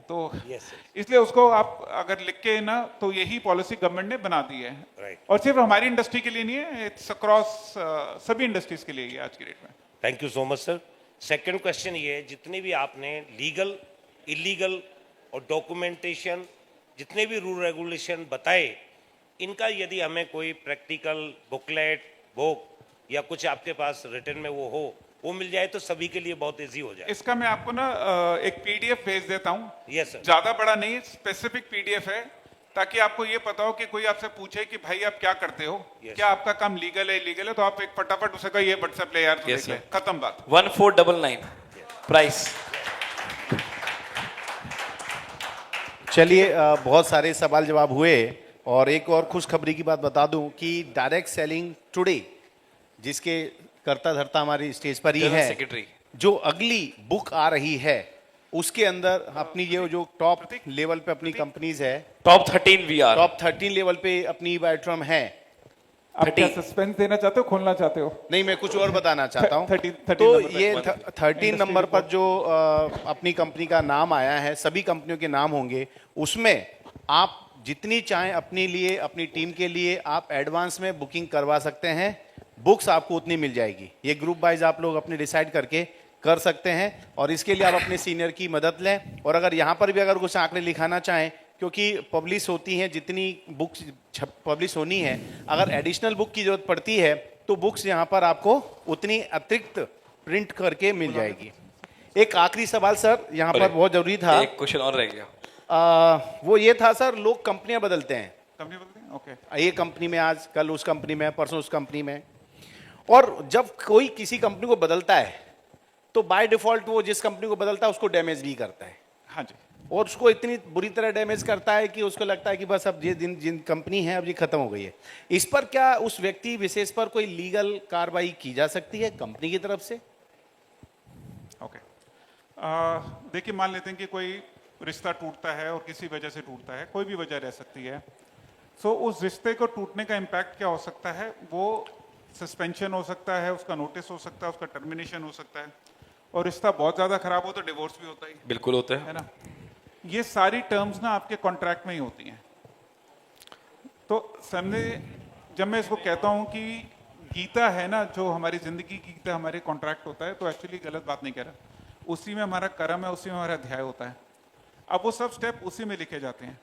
तो इसलिए उसको आप अगर लिख के ना, तो यही पॉलिसी गवर्नमेंट ने बना दी है और सिर्फ हमारी इंडस्ट्री के लिए नहीं है, इट्स अक्रॉस सभी इंडस्ट्रीज के लिए आज की डेट में। Thank you so much sir. Second question ये है, जितने भी आपने लीगल, इलीगल और डॉक्यूमेंटेशन जितने भी रूल रेगुलेशन बताए, इनका यदि हमें कोई प्रैक्टिकल बुकलेट, बुक या कुछ आपके पास रिटर्न में वो मिल जाए तो सभी के लिए बहुत इजी हो जाए। इसका मैं आपको ना एक पीडीएफ भेज देता हूँ। Yes sir. ज्यादा बड़ा नहीं, स्पेसिफिक पीडीएफ है, ताकि आपको ये पता हो कि कोई आपसे पूछे कि भाई आप क्या करते हो, क्या आपका काम लीगल है, इलीगल है, तो आप एक फटाफट उसे कहो ये व्हाट्सएप ले यार, तो देख ले, खत्म बात। 1499 प्राइस। चलिए, बहुत सारे सवाल जवाब हुए और एक और खुशखबरी की बात बता दूं कि डायरेक्ट सेलिंग टुडे, जिसके करता धरता हमारी स्टेज पर ही है, सेक्रेटरी, जो अगली बुक आ रही है उसके अंदर अपनी ये जो टॉप लेवल पे अपनी कंपनीज है, टॉप 13 VR, टॉप 13 लेवल पे अपनी बायोट्रम है। आप क्या सस्पेंस देना चाहते हो, खोलना चाहते हो? नहीं, मैं कुछ और बताना चाहता हूँ। 13 तो नंबर ये पे 13 नंबर पर जो अपनी कंपनी का नाम आया है, सभी कंपनियों के नाम होंगे उसमें। आप जितनी चाहें अपने लिए, अपनी टीम के लिए आप एडवांस में बुकिंग करवा सकते हैं, बुक्स आपको उतनी मिल जाएगी। ये ग्रुप वाइज आप लोग अपने डिसाइड करके कर सकते हैं और इसके लिए आप अपने सीनियर की मदद लें। और अगर यहाँ पर भी अगर कुछ आंकड़े लिखाना चाहें, क्योंकि पब्लिश होती हैं, जितनी बुक्स पब्लिश होनी है, अगर एडिशनल बुक की जरूरत पड़ती है तो बुक्स यहाँ पर आपको उतनी अतिरिक्त प्रिंट करके मिल जाएगी। एक आखिरी सवाल सर, यहाँ पर बहुत जरूरी था, एक क्वेश्चन और रह गया। वो ये था सर, लोग कंपनियां बदलते हैं, कंपनी बदलते हैं, ओके, ये कंपनी में आज, कल उस कंपनी में, परसों उस कंपनी में। और जब कोई किसी कंपनी को बदलता है तो बाय डिफॉल्ट वो जिस कंपनी को बदलता है उसको डैमेज भी करता है। हाँ जी। और उसको इतनी बुरी तरह डैमेज करता है कि उसको लगता है कि बस अब ये जिन कंपनी है अब ये खत्म हो गई है। इस पर क्या उस व्यक्ति विशेष पर कोई लीगल कार्रवाई की जा सकती है कंपनी की तरफ से? ओके, देखिए, मान लेते हैं कि कोई रिश्ता टूटता है और किसी वजह से टूटता है, कोई भी वजह रह सकती है। सो उस रिश्ते को टूटने का इम्पैक्ट क्या हो सकता है? वो सस्पेंशन हो सकता है, उसका नोटिस हो सकता है, उसका टर्मिनेशन हो सकता है, और रिश्ता बहुत ज्यादा खराब हो तो डिवोर्स भी होता है। बिल्कुल होता है ना। ये सारी टर्म्स ना आपके कॉन्ट्रैक्ट में ही होती हैं। तो सामने जब मैं इसको कहता हूँ कि गीता है ना, जो हमारी जिंदगी की गीता हमारे कॉन्ट्रैक्ट होता है, तो एक्चुअली गलत बात नहीं कह रहा। उसी में हमारा कर्म है, उसी में हमारा अध्याय होता है। अब वो सब स्टेप उसी में लिखे जाते हैं।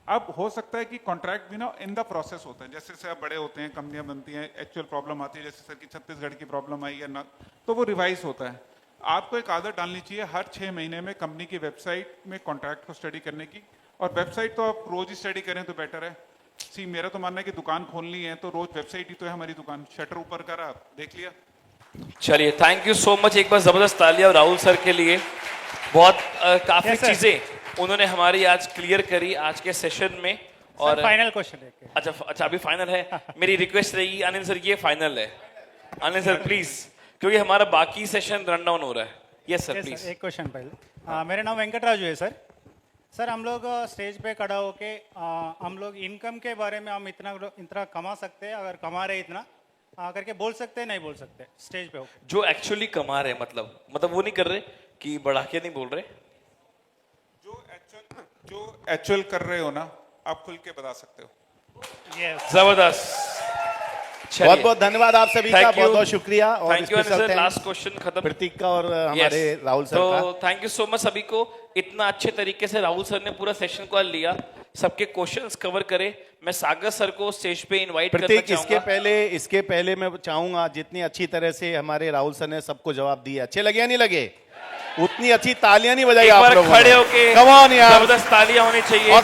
अब हो सकता है कि कॉन्ट्रैक्ट भी ना इन द प्रोसेस होता है, जैसे जैसे आप बड़े होते हैं, कंपनियां बनती हैं, एक्चुअल प्रॉब्लम आती है, जैसे सर की छत्तीसगढ़ की प्रॉब्लम आई है ना, तो वो रिवाइज होता है। आपको एक आदत डालनी चाहिए हर 6 महीने में कंपनी की वेबसाइट में कॉन्ट्रैक्ट को स्टडी करने की। और वेबसाइट तो आप रोज ही स्टडी करें तो बेटर है। सी, मेरा तो मानना है कि दुकान खोलनी है तो रोज वेबसाइट ही तो है हमारी दुकान, शटर ऊपर करा, देख लिया। चलिए, थैंक यू सो मच। एक बार जबरदस्त तालियां राहुल सर के लिए। बहुत काफी चीजें उन्होंने हमारी आज क्लियर करी आज के सेशन में। और फाइनल क्वेश्चन है। अच्छा, अभी फाइनल है। मेरी रिक्वेस्ट रहेगी अनिल सर, ये फाइनल है। अनिल सर प्लीज, क्योंकि हमारा बाकी सेशन रन डाउन हो रहा है। Yes sir please. एक क्वेश्चन पहले। मेरा नाम वेंकट राजू है सर। सर, हम लोग स्टेज पे खड़ा होके हम लोग इनकम के बारे में हम इतना कमा सकते हैं, अगर कमा रहे इतना करके बोल सकते हैं, नहीं बोल सकते स्टेज पे हो? जो एक्चुअली कमा रहे, मतलब वो नहीं कर रहे कि बढ़ा के नहीं बोल रहे, जो एक्चुअल कर रहे हो ना, आप खुल के बता सकते हो। जबरदस्त। बहुत बहुत धन्यवाद आप सभी का, बहुत बहुत शुक्रिया। और thank you sir. Last question खत्म, प्रतीक का और हमारे राहुल सर का। तो थैंक यू सो मच सभी को। इतना अच्छे तरीके से राहुल सर ने पूरा सेशन को लिया, सबके क्वेश्चंस कवर करे। मैं सागर सर को स्टेज पे इनवाइट करना चाहूंगा। इसके पहले मैं चाहूंगा, जितनी अच्छी तरह से हमारे राहुल सर ने सबको जवाब दिए, अच्छे लगे या नहीं लगे? उतनी अच्छी तालियां नहीं बजाई आप लोगों ने। खड़े होके कम ऑन यार, जबरदस्त तालियां होनी चाहिए।